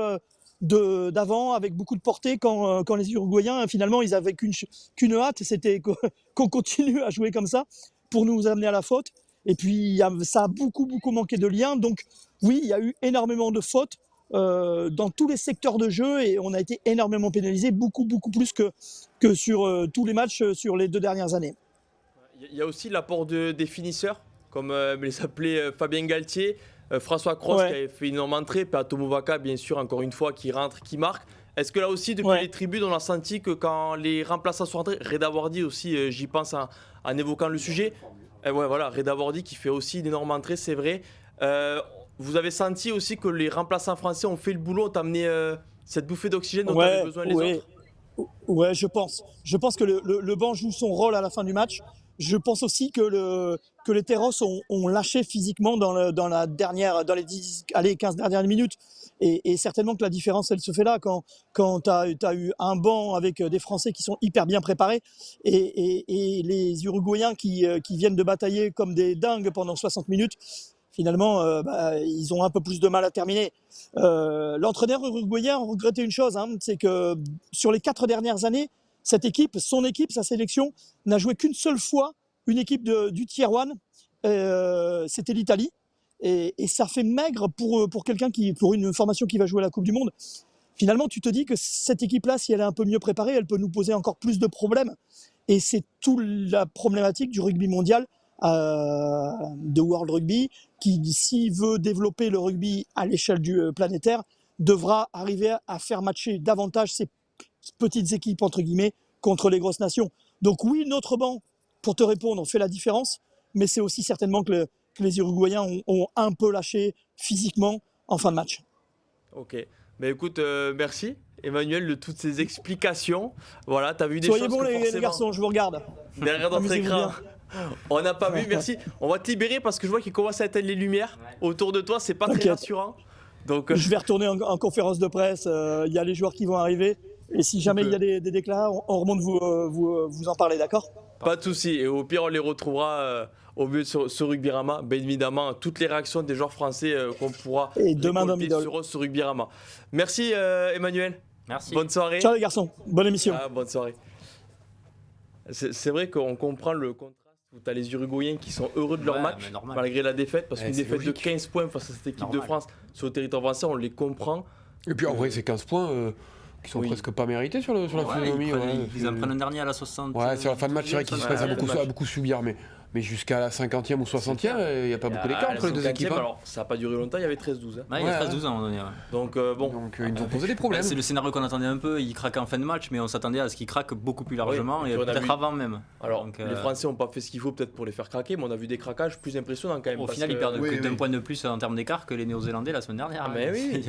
d'avant avec beaucoup de portée quand les Uruguayens, finalement, ils avaient qu'une hâte, c'était qu'on continue à jouer comme ça pour nous amener à la faute. Et puis, ça a beaucoup, beaucoup manqué de lien. Donc, oui, il y a eu énormément de fautes dans tous les secteurs de jeu et on a été énormément pénalisé, beaucoup, beaucoup plus que sur tous les matchs sur les 2 dernières années. Il y a aussi l'apport des finisseurs, comme les appelait Fabien Galtier, François Cross qui avait fait une énorme entrée, Peato Movaca, bien sûr, encore une fois, qui rentre, qui marque. Est-ce que là aussi, depuis les tribunes, on a senti que quand les remplaçants sont rentrés, Reda Wardi aussi, j'y pense en évoquant le sujet, Reda Wardi qui fait aussi une énorme entrée, c'est vrai. Vous avez senti aussi que les remplaçants français ont fait le boulot, ont amené cette bouffée d'oxygène dont avaient besoin les autres? Ouais, je pense. Je pense que le banc joue son rôle à la fin du match. Je pense aussi que les Terros ont lâché physiquement dans les 15 dernières minutes. Et certainement que la différence, elle se fait là quand tu as eu un banc avec des Français qui sont hyper bien préparés et les Uruguayens qui viennent de batailler comme des dingues pendant 60 minutes. Finalement, ils ont un peu plus de mal à terminer. L'entraîneur uruguayen a regretté une chose, c'est que sur les 4 dernières années, son équipe, sa sélection, n'a joué qu'une seule fois une équipe du Tier 1, c'était l'Italie. Et ça fait maigre pour quelqu'un pour une formation qui va jouer à la Coupe du Monde. Finalement, tu te dis que cette équipe-là, si elle est un peu mieux préparée, elle peut nous poser encore plus de problèmes. Et c'est toute la problématique du rugby mondial, de World Rugby, qui, s'il veut développer le rugby à l'échelle planétaire, devra arriver à faire matcher davantage ces petites équipes, entre guillemets, contre les grosses nations. Donc oui, notre banc, pour te répondre, fait la différence, mais c'est aussi certainement que les Uruguayens ont un peu lâché physiquement en fin de match. Ok. Mais écoute, merci Emmanuel de toutes ces explications. Voilà, tu as vu des Soyez choses bons que les garçons, je vous regarde. Derrière notre écran, on n'a pas vu, merci. On va te libérer parce que je vois qu'il commence à éteindre les lumières autour de toi, c'est pas très rassurant. Donc, je vais retourner en conférence de presse, il y a les joueurs qui vont arriver. Et si jamais il y a des déclats, on remonte vous en parler, d'accord? Pas de souci. Et au pire, on les retrouvera au mieux sur Rugbyrama. Bien évidemment, toutes les réactions des joueurs français qu'on pourra récolter sur Rugbyrama. Merci Emmanuel. Merci. Bonne soirée. Ciao les garçons. Bonne émission. Bonne soirée. C'est vrai qu'on comprend le contraste où tu as les Uruguayens qui sont heureux de leur match malgré la défaite. Parce qu'une défaite de 15 points face à cette équipe de France sur le territoire français, on les comprend. Et puis en vrai, c'est 15 points... qui sont presque pas mérités sur la physionomie. Ils en prennent un dernier à la 60. Ouais, sur la fin de match, c'est vrai qu'ils se passent à beaucoup subir, mais jusqu'à la 50e ou 60e, il n'y a pas beaucoup d'écart entre les deux équipes. Alors, ça n'a pas duré longtemps, il y avait 13-12. Il y a 13-12 à un moment donné. Donc, ils nous ont posé des problèmes. C'est le scénario qu'on attendait un peu. Ils craquent en fin de match, mais on s'attendait à ce qu'ils craquent beaucoup plus largement et peut-être avant même. Alors, les Français n'ont pas fait ce qu'il faut peut-être pour les faire craquer, mais on a vu des craquages plus impressionnants quand même. Au final, ils perdent que d'un point de plus en termes d'écart que les Néo-Zélandais la semaine dernière. Mais oui,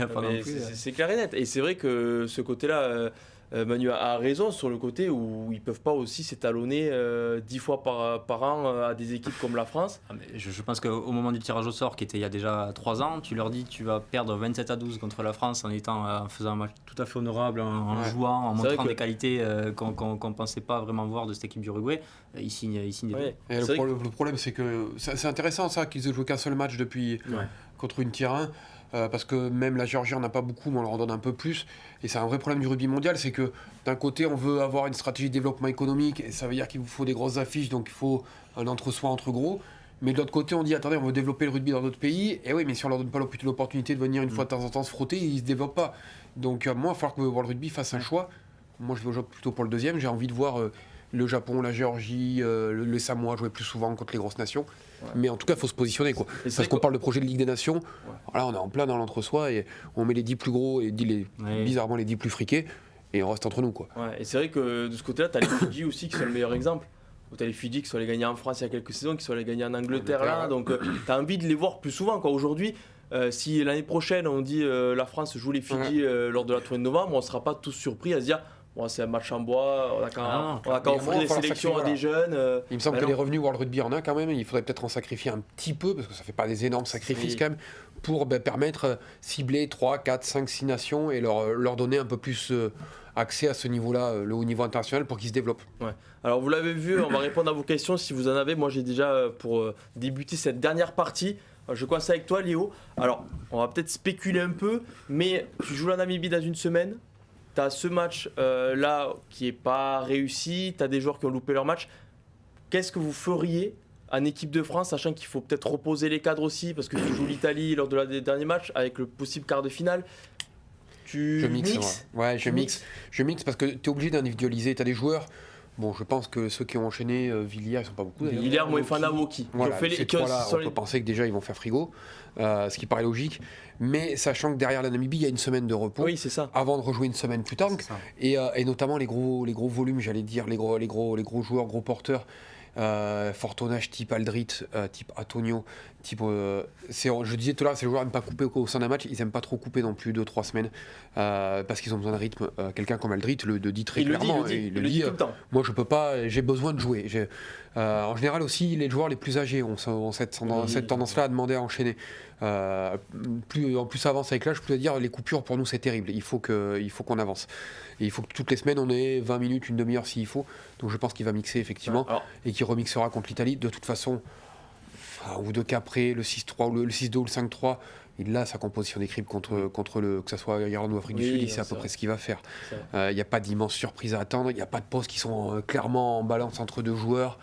c'est clair et net. Et c'est vrai que ce côté-là. Manu a raison sur le côté où ils peuvent pas aussi s'étalonner 10 fois par an à des équipes comme la France. Je pense qu'au moment du tirage au sort, qui était il y a déjà 3 ans, tu leur dis tu vas perdre 27-12 contre la France en faisant un match tout à fait honorable, en jouant, en montrant des qualités qu'on pensait pas vraiment voir de cette équipe d'Uruguay. Ils signent des et le problème, c'est que c'est intéressant ça qu'ils aient joué qu'un seul match depuis contre une tier 1. Parce que même la Géorgie en a pas beaucoup, mais on leur en donne un peu plus. Et c'est un vrai problème du rugby mondial, c'est que d'un côté, on veut avoir une stratégie de développement économique, et ça veut dire qu'il vous faut des grosses affiches, donc il faut un entre-soi entre gros. Mais de l'autre côté, on dit, attendez, on veut développer le rugby dans d'autres pays. Et oui, mais si on leur donne pas l'opportunité de venir une fois de temps en temps se frotter, ils se développent pas. Donc moi, il va falloir que World Rugby fasse un choix. moi je vais plutôt pour le deuxième. J'ai envie de voir le Japon, la Géorgie, le Samoa jouer plus souvent contre les grosses nations. Ouais. Mais en tout cas, il faut se positionner, quoi. Parce qu'on parle de projet de Ligue des Nations. Ouais. Là, on est en plein dans l'entre-soi et on met les 10 plus gros et bizarrement les 10 plus friqués et on reste entre nous, quoi. Ouais, et c'est vrai que de ce côté-là, tu as les Fidji aussi qui sont le meilleur exemple. Tu as les Fidji qui sont allés gagner en France il y a quelques saisons, qui sont allés gagner en Angleterre là. Ouais. Donc tu as envie de les voir plus souvent, quoi. Aujourd'hui, si l'année prochaine on dit la France joue les Fidji lors de la tournée de novembre, on ne sera pas tous surpris à se dire. Bon, c'est un match en bois, on a qu'à offrir des sélections à des jeunes. Il me semble que les revenus World Rugby en a quand même, il faudrait peut-être en sacrifier un petit peu, parce que ça fait pas des énormes sacrifices quand même, pour permettre cibler 3, 4, 5, 6 nations et leur donner un peu plus accès à ce niveau-là, le haut niveau international, pour qu'ils se développent. Ouais. Alors vous l'avez vu, on va répondre à vos questions si vous en avez. Moi j'ai déjà, pour débuter cette dernière partie, je commence avec toi Léo. Alors on va peut-être spéculer un peu, mais tu joues la Namibie dans une semaine. Tu as ce match là qui n'est pas réussi, tu as des joueurs qui ont loupé leur match. Qu'est-ce que vous feriez en équipe de France, sachant qu'il faut peut-être reposer les cadres aussi, parce que tu joues l'Italie lors des derniers matchs, avec le possible quart de finale. Je mixe. Ouais, je mixe parce que tu es obligé d'individualiser. Tu as des joueurs. Bon, je pense que ceux qui ont enchaîné Villiers, ils sont pas beaucoup. Villiers, Moefana, Woki. Voilà, ces trois-là, on peut penser que déjà ils vont faire frigo, ce qui paraît logique. Mais sachant que derrière la Namibie, il y a une semaine de repos. Oui, c'est ça. Avant de rejouer une semaine plus tard. Et notamment les gros volumes, j'allais dire, les gros joueurs, gros porteurs. Fort tonnage type Aldrit, type Antonio, type je disais tout à l'heure, ces joueurs n'aiment pas couper au sein d'un match, ils n'aiment pas trop couper non plus 2-3 semaines parce qu'ils ont besoin de rythme. Quelqu'un comme Aldrit le dit très clairement, il le dit tout le temps. Moi je peux pas, j'ai besoin de jouer. En général aussi les joueurs les plus âgés ont cette tendance-là à demander à enchaîner. Plus ça avance avec l'âge, plus à dire les coupures pour nous c'est terrible. Il faut qu'on avance. Et il faut que toutes les semaines on ait 20 minutes, une demi-heure s'il faut. Donc je pense qu'il va mixer effectivement et qu'il remixera contre l'Italie. De toute façon, un ou deux cas près, le 6-3 ou le 6-2 ou le 5-3, il a sa composition d'équipe contre que ce soit Irlande ou Afrique du Sud, il sait à peu près ce qu'il va faire. Il n'y a pas d'immense surprise à attendre, il n'y a pas de postes qui sont clairement en balance entre deux joueurs.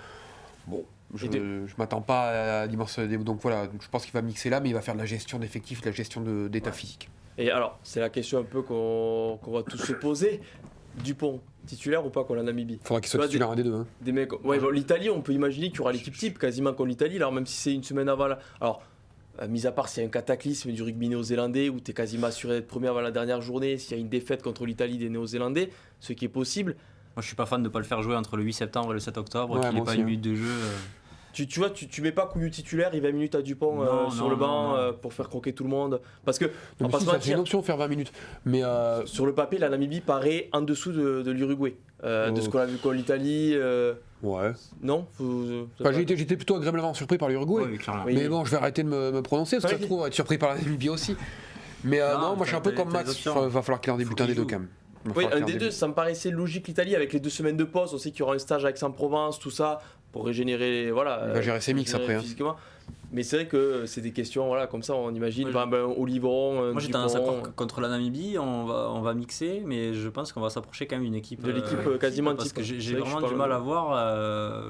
Bon. Je ne m'attends pas à l'immense. Donc voilà, je pense qu'il va mixer là, mais il va faire de la gestion d'effectifs, de la gestion d'état physique. Et alors, c'est la question un peu qu'on va tous se poser. Dupont, titulaire ou pas contre la Namibie? Il faudra qu'il soit titulaire un des deux. Hein. Des mecs, l'Italie, on peut imaginer qu'il y aura l'équipe type quasiment contre l'Italie, alors même si c'est une semaine avant. Alors, mis à part s'il y a un cataclysme du rugby néo-zélandais où tu es quasiment assuré d'être premier avant la dernière journée, s'il y a une défaite contre l'Italie des néo-zélandais, ce qui est possible. Moi, je suis pas fan de ne pas le faire jouer entre le 8 septembre et le 7 octobre, qu'il n'ait pas une minute de jeu. Tu vois, tu mets pas Couillou titulaire, il 20 minutes à Dupont sur le banc pour faire croquer tout le monde. Parce que, c'est une option faire 20 minutes. Mais sur le papier, la Namibie paraît en dessous de l'Uruguay. De ce qu'on a vu contre l'Italie. Ouais. Non j'étais plutôt agréablement surpris par l'Uruguay. Mais bon, je vais arrêter de me prononcer, parce que ça se trouve être surpris par la Namibie aussi. Mais non, moi je suis un peu comme Max. Il va falloir qu'il en débute un des deux quand même. Oui, un des deux, ça me paraissait logique l'Italie, avec les 2 semaines de pause. On sait qu'il y aura un stage avec Aix-en-Provence, tout ça, pour régénérer. Voilà, il va gérer ses mix après. Physiquement. Mais c'est vrai que c'est des questions, voilà, comme ça, on imagine. Olivron. Moi j'ai tendance à croire que contre la Namibie, on va mixer, mais je pense qu'on va s'approcher quand même d'une équipe. De l'équipe quasiment parce que j'ai vraiment du mal à voir.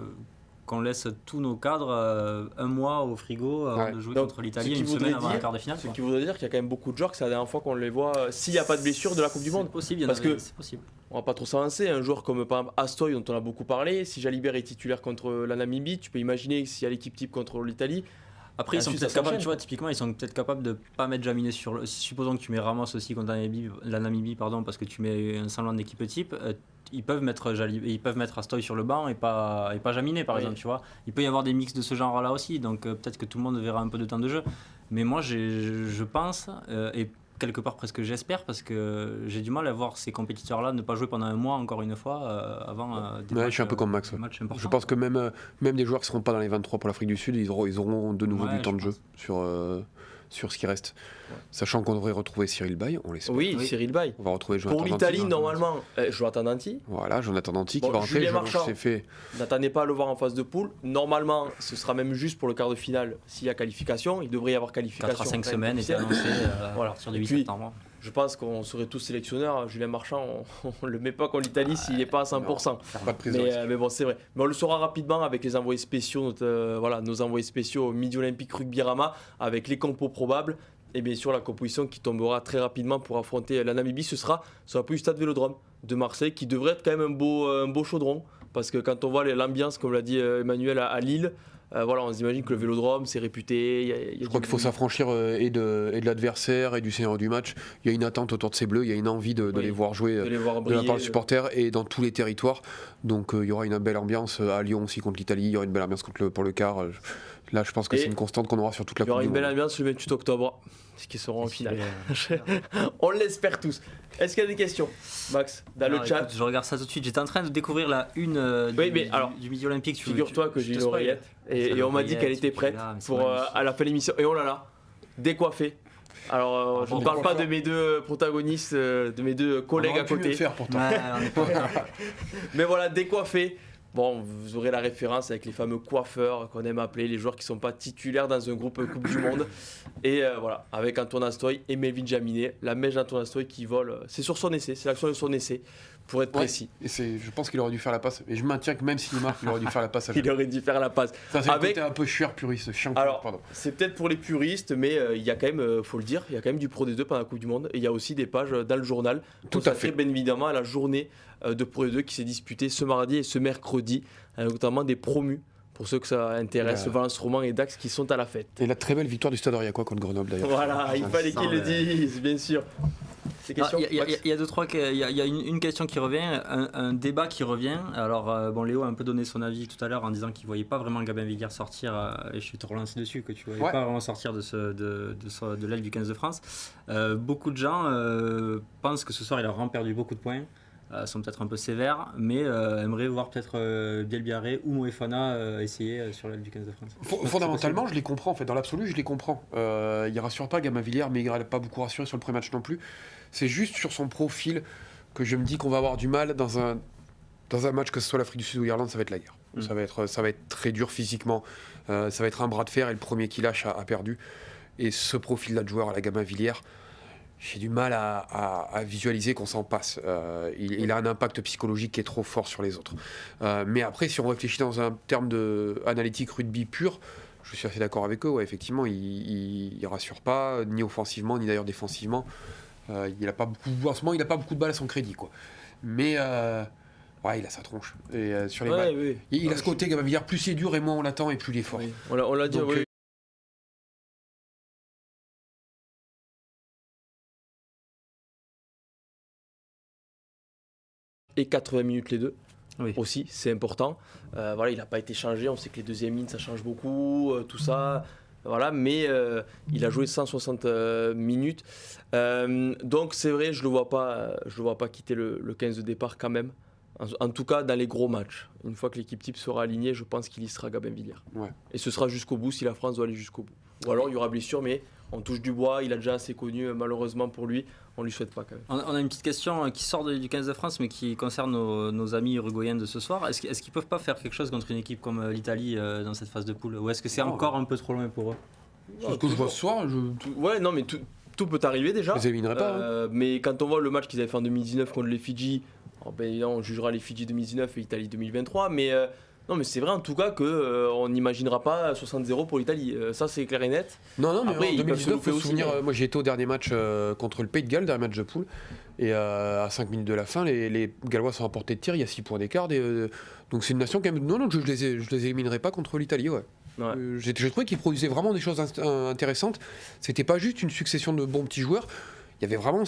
Qu'on laisse tous nos cadres un mois au frigo avant de jouer contre l'Italie une semaine avant la quart de finale. Ce qui voudrait dire qu'il y a quand même beaucoup de joueurs que c'est la dernière fois qu'on les voit s'il n'y a pas de blessure de la Coupe du Monde. C'est possible. On va pas trop s'avancer. Un joueur comme par exemple Astoy dont on a beaucoup parlé, si Jalibert est titulaire contre la Namibie, tu peux imaginer s'il y a l'équipe type contre l'Italie. Après, ils sont peut-être capables, tu vois, typiquement, ils sont peut-être capables de pas mettre Jaminet sur le. Supposons que tu mets Ramos aussi contre la Namibie, parce que tu mets un semblant d'équipe type. Ils peuvent mettre Astoy sur le banc et pas Jaminet, par exemple, tu vois. Il peut y avoir des mix de ce genre-là aussi, donc peut-être que tout le monde verra un peu de temps de jeu. Mais moi, je pense, et quelque part presque j'espère, parce que j'ai du mal à voir ces compétiteurs-là ne pas jouer pendant un mois, encore une fois, avant des matchs. Je suis un peu comme Max. Je pense que même des joueurs qui ne seront pas dans les 23 pour l'Afrique du Sud, ils auront de nouveau du temps de jeu sur ce qui reste. Ouais. Sachant qu'on devrait retrouver Cyril Bay, on l'espère. Oui, Cyril Bay. On va retrouver Jonathan Danti. Pour l'Italie, normalement, Jonathan Danti. Voilà, Jonathan Danti qui va rentrer. Julien Marchand, n'attendez pas à le voir en phase de poule. Normalement, ce sera même juste pour le quart de finale s'il y a qualification. Il devrait y avoir qualification. 4 à 5 semaines et annoncé à partir du 8 septembre. Je pense qu'on serait tous sélectionneurs. Julien Marchand, on ne le met pas contre l'Italie s'il n'est pas à 100%. Non, pas de prise mais bon, c'est vrai. Mais on le saura rapidement avec les envoyés spéciaux, nos envoyés spéciaux au Midi Olympique Rugby Rama, avec les compos probables. Et bien sûr, la composition qui tombera très rapidement pour affronter la Namibie, ce sera sur la pelouse du Stade Vélodrome. de Marseille qui devrait être quand même un beau chaudron. Parce que quand on voit l'ambiance, comme l'a dit Emmanuel, à Lille, voilà, on s'imagine que le Vélodrome, c'est réputé. Je crois qu'il faut s'affranchir et de l'adversaire et du scénario du match. Il y a une attente autour de ces Bleus, il y a une envie de les voir jouer de les voir de la briller. part des supporters et dans tous les territoires. Donc il y aura une belle ambiance à Lyon aussi contre l'Italie, il y aura une belle ambiance pour le quart. Là, je pense que Et c'est une constante qu'on aura sur toute la Il y aura Coupe une du belle Monde. ambiance le 28 octobre, qui seront en finale. On l'espère tous. Est-ce qu'il y a des questions, Max, dans Alors, le chat? écoute, je regarde ça tout de suite. J'étais en train de découvrir la une Oui, mais alors, du Midi Olympique. Figure-toi que j'ai te une spoil. oreillette et on m'a dit qu'elle était prête pour à la fin de l'émission. Et oh là là, décoiffée. Alors, je ne parle pas de mes deux protagonistes, de mes deux collègues à côté. faire pourtant. Ouais, on est pas- Mais voilà, décoiffée. Bon, vous aurez la référence avec les fameux coiffeurs qu'on aime appeler, les joueurs qui ne sont pas titulaires dans un groupe Coupe du Monde. Et voilà, avec Antoine Astoy et Melvin Jaminet, la mèche d'Antoine Astoy qui vole. C'est sur son essai, c'est l'action de son essai, pour être précis. Et je pense qu'il aurait dû faire la passe. Et je maintiens que même s'il marque, il aurait dû faire la passe à Il aurait dû faire la passe. Ça, c'est Avec- un peu chiant puriste, chiant. Alors, pardon. c'est peut-être pour les puristes, mais il y a quand même, faut le dire, il y a quand même du Pro D2 pendant la Coupe du Monde. Et il y a aussi des pages dans le journal Tout à consacrées, fait. bien évidemment, à la journée de Pro D2 qui s'est disputée ce mardi et ce mercredi, avec notamment des promus, pour ceux que ça intéresse, Voilà. Valence Roman et Dax qui sont à la fête. Et la très belle victoire du Stade Ariacois contre Grenoble d'ailleurs. Voilà, il fallait ça, qu'ils le ouais. disent, bien sûr. Ces Ah, questions, Il y, Max y a deux, trois. Il y a une question qui revient, un débat qui revient. Alors, bon, Léo a un peu donné son avis tout à l'heure en disant qu'il ne voyait pas vraiment Gabin Villiers sortir, et je vais te relancer dessus, que tu ne voyais Ouais. pas vraiment sortir de l'aile du 15 de France. Beaucoup de gens pensent que ce soir, il a vraiment perdu beaucoup de points. Sont peut-être un peu sévères, mais aimeraient voir peut-être Biel Biarré ou Moefana essayer sur l'aile du 15 de France. Fondamentalement, je les comprends. En fait, dans l'absolu, je les comprends. Il rassure pas Gamavillière, mais il n'a pas beaucoup rassuré sur le premier match non plus. C'est juste sur son profil que je me dis qu'on va avoir du mal dans un match, que ce soit l'Afrique du Sud ou l'Irlande, ça va être la guerre. Ça va être très dur physiquement. Ça va être un bras de fer et le premier qui lâche a perdu. Et ce profil-là de joueur à la Gamavillière, j'ai du mal à visualiser qu'on s'en passe. Il a un impact psychologique qui est trop fort sur les autres. Mais après, si on réfléchit dans un terme de analytique rugby pur, je suis assez d'accord avec eux. Ouais, effectivement, il rassure pas, ni offensivement, ni d'ailleurs défensivement. Il a pas beaucoup, en ce moment, il n'a pas beaucoup de balles à son crédit, quoi. Mais ouais, il a sa tronche. Et sur les balles, oui. il a ce côté Gamavillière, plus c'est dur et moins on l'attend et plus il est fort. Oui. On l'a dit, Donc, oui. Et 80 minutes les deux. Oui. Aussi, c'est important. Voilà, il n'a pas été changé. On sait que les deuxièmes lignes, ça change beaucoup, tout ça. Voilà, mais il a joué 160 minutes. Donc c'est vrai, je le vois pas quitter le 15 de départ quand même. En tout cas, dans les gros matchs. Une fois que l'équipe type sera alignée, je pense qu'il y sera Gabin Villiers. Ouais. Et ce sera jusqu'au bout si la France doit aller jusqu'au bout. Ou alors il y aura blessure, mais on touche du bois. Il a déjà assez connu, malheureusement pour lui. On lui souhaite pas quand même. On a une petite question qui sort du 15 de France, mais qui concerne nos amis uruguayens de ce soir. Est-ce qu'ils peuvent pas faire quelque chose contre une équipe comme l'Italie dans cette phase de poule? Ou est-ce que c'est Non. encore un peu trop loin pour eux? C'est ce que je vois ce soir, Ouais, non, mais tout peut arriver déjà. je les éliminerai pas. Hein. Mais quand on voit le match qu'ils avaient fait en 2019 contre les Fidji, ben, évidemment, on jugera les Fidji 2019 et l'Italie 2023. Mais non, mais c'est vrai en tout cas qu'on n'imaginera pas 60-0 pour l'Italie. Ça, c'est clair et net. Non, mais Après, en ils peuvent se 2019, louper faut se aussi, souvenir, mais- moi j'ai été au dernier match contre le Pays de Galles, dernier match de poule, et à 5 minutes de la fin, les Gallois sont emportés de tir, il y a 6 points d'écart, donc c'est une nation quand même... Non, je les éliminerai pas contre l'Italie, ouais. Ouais. J'ai trouvé qu'ils produisaient vraiment des choses intéressantes, c'était pas juste une succession de bons petits joueurs, il y avait vraiment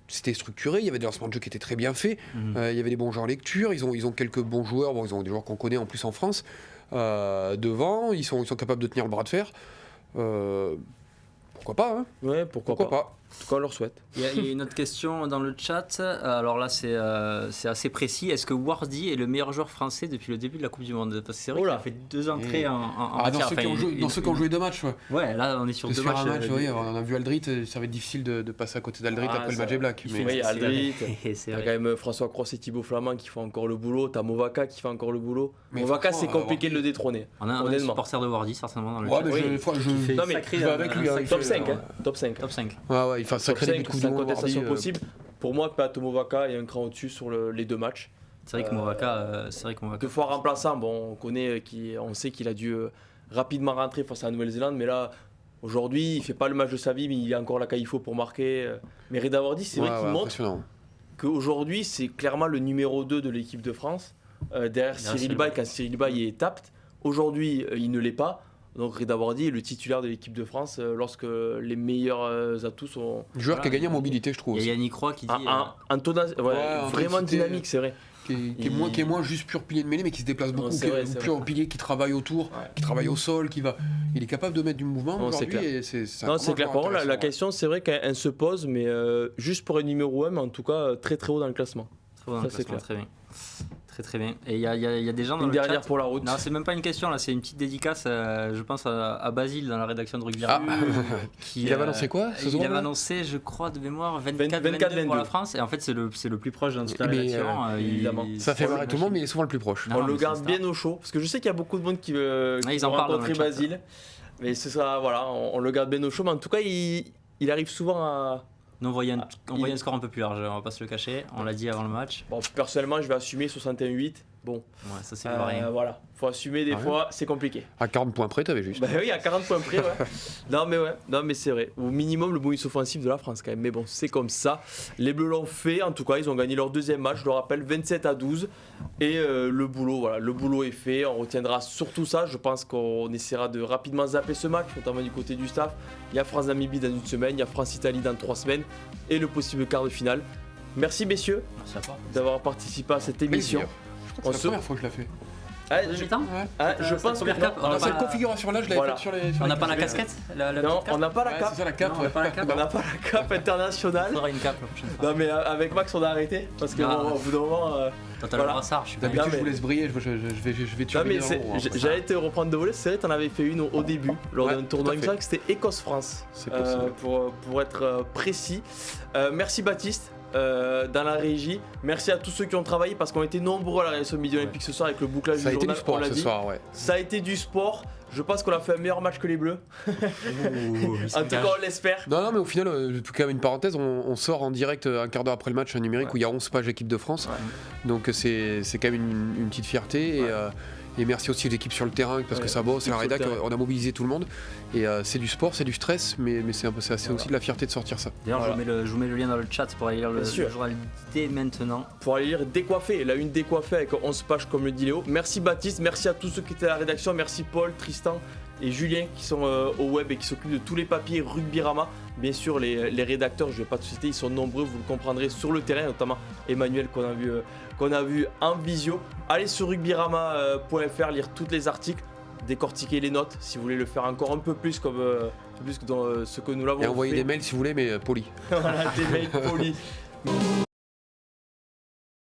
c'était structuré, il y avait des lancements de jeu qui étaient très bien faits, il y avait des bons joueurs en lecture, ils ont quelques bons joueurs, ils ont des joueurs qu'on connaît en plus en France, devant, ils sont capables de tenir le bras de fer. Pourquoi pas, hein. Ouais, pourquoi pas. En tout cas, on leur souhaite. Il y a une autre question dans le chat. Alors là, c'est assez précis. Est-ce que Wardy est le meilleur joueur français depuis le début de la Coupe du Monde? Parce que c'est vrai Oh qu'il là. a fait 2 entrées en Dans matière. ceux qui ont joué 2 matchs, ouais. Ouais, là, on est sur De 2 faire matchs. un match, oui, on a vu Aldrit, ça va être difficile de passer à côté d'Aldrit Ah, après le ça- match des Blacks. il Mais fait- Oui, Aldrit. C'est T'as vrai. quand même François Cross et Thibaut Flamand qui font encore le boulot. T'as Movaka qui fait encore le boulot. Mais Movaka, c'est franchement, compliqué de le détrôner. On a un Honnêtement. supporter de Wardy, certainement, dans le ouais, chat. mais Oui. je Non, mais Sacré, je vais avec lui, un hein, sacré- Top il 5, fait, hein. Top 5. Top 5. ouais, il fait un Top sacré début 5, de Coupe du sans Monde. contestation Wardy, possible. Pour moi, Pato Movaka est un cran au-dessus sur les 2 matchs. C'est vrai que Movaka. Deux fois remplaçant, bon, on sait qu'il a dû rapidement rentrer face à la Nouvelle-Zélande, mais là, aujourd'hui, il fait pas le match de sa vie, mais il a encore la qualifo pour marquer. Mais Reda Wardy, c'est vrai qu'il montre. Impressionnant. qu'aujourd'hui, c'est clairement le numéro 2 de l'équipe de France. Derrière Cyril Bay, quand Cyril Bay est apte. Aujourd'hui, il ne l'est pas. Donc Reda Wardy est le titulaire de l'équipe de France lorsque les meilleurs atouts sont... Joueur qui a gagné en mobilité, je trouve. Il y Aussi. a Yannick Roy qui dit. Vraiment dynamique, c'est vrai. Qui est moins juste pur pilier de mêlée, mais qui se déplace beaucoup, c'est vrai, c'est plus vrai. en pilier, qui travaille autour, qui travaille au sol, il est capable de mettre du mouvement Non, c'est aujourd'hui. clair. Et c'est Non, c'est clair. Par contre, la intéressant, question, c'est vrai qu'elle se pose, mais juste pour un numéro 1, mais en tout cas, très très haut dans le classement. Très bon, Ça, c'est clair. très bien. Très bien. Et il y a des gens dans Une le dernière chat. pour la route. Non, c'est même pas une question, là, c'est une petite dédicace, je pense à Basile dans la rédaction de Rugby Radio. Il avait annoncé quoi ce Il jour-là avait annoncé, je crois, de mémoire, 24-22 24-22 pour la France. Et en fait, c'est le plus proche dans toute la Mais, rédaction. évidemment. Ça fait marrer tout le monde, mais il est souvent le plus proche. Non, On mais le c'est garde une bien star. au chaud, parce que je sais qu'il y a beaucoup de monde qui veut ils en parlent dans rencontrer le chat. Basile. Mais c'est ça, voilà, on le garde bien au chaud. Mais en tout cas, il arrive souvent à... Nous, on voyait un score un peu plus large, on va pas se le cacher. On l'a dit avant le match. Bon, personnellement, je vais assumer 61-8. Bon, Ouais, ça, c'est rien. voilà, faut assumer des Ah ouais. fois, c'est compliqué. À 40 points près, t'avais juste. Bah oui, à 40 points près, ouais. Non, mais c'est vrai. Au minimum, le bonus offensif de la France, quand même. Mais bon, c'est comme ça. Les Bleus l'ont fait. En tout cas, ils ont gagné leur deuxième match, je le rappelle, 27-12. Et le boulot est fait. On retiendra surtout ça. Je pense qu'on essaiera de rapidement zapper ce match, notamment du côté du staff. Il y a France-Namibie dans une semaine, il y a France-Italie dans 3 semaines. Et le possible quart de finale. Merci, messieurs, Merci à toi. d'avoir participé à cette émission. Je crois que c'est la première fois que je la fais. Ah, Deuxième je- mi-temps je pense que cap, on a Cette pas- configuration-là, je l'avais Voilà. faite sur les. On n'a pas la casquette la Non, petite cape on n'a pas la Ouais, cape. c'est ça la cape. Non, on n'a pas la cape. On n'a pas la cape internationale. Il faudra une cape la prochaine fois. Non mais avec Max on a arrêté parce que Ah. bon, au bout d'un moment Toi, t'as voilà. le brassard, je suis pas D'habitude, Non, mais- je vous laisse briller, je vais non, tuer mais j'allais te reprendre de voler, c'est vrai t'en avais fait une au début lors Ouais, d'un tournoi, tout à il me fait. semble que c'était Écosse-France C'est possible. pour être précis. Merci Baptiste dans la régie, merci à tous ceux qui ont travaillé parce qu'on était nombreux à la rédaction Midi Olympique ce soir avec le bouclage Ça a du été journal, du sport on l'a ce dit. soir, ouais. Ça a été du sport, je pense qu'on a fait un meilleur match que les Bleus, en tout cas on l'espère. Non, mais au final, quand même une parenthèse, on sort en direct un quart d'heure après le match un numérique Ouais. où il y a 11 pages équipe de France. Ouais. Donc c'est quand même une petite fierté. Ouais. Et merci aussi aux équipes sur le terrain parce que Ouais, ça bosse, c'est la l'équipe sur rédac, le terrain. on a mobilisé tout le monde. Et c'est du sport, c'est du stress, mais c'est aussi de la fierté de sortir ça. D'ailleurs, Voilà. je vous mets le lien dans le chat pour aller lire le Bien sûr. journal dès maintenant. Pour aller lire Décoiffé, la une décoiffée avec 11 pages comme le dit Léo. Merci Baptiste, merci à tous ceux qui étaient à la rédaction, merci Paul, Tristan et Julien qui sont au web et qui s'occupent de tous les papiers Rugbyrama. Bien sûr les rédacteurs, je ne vais pas tous citer, ils sont nombreux, vous le comprendrez sur le terrain, notamment Emmanuel qu'on a vu en visio. Allez sur rugbyrama.fr, lire tous les articles, décortiquer les notes si vous voulez le faire encore un peu plus comme plus que dans ce que nous l'avons Et fait. envoyez des mails si vous voulez, mais polis. Voilà, des mails polis.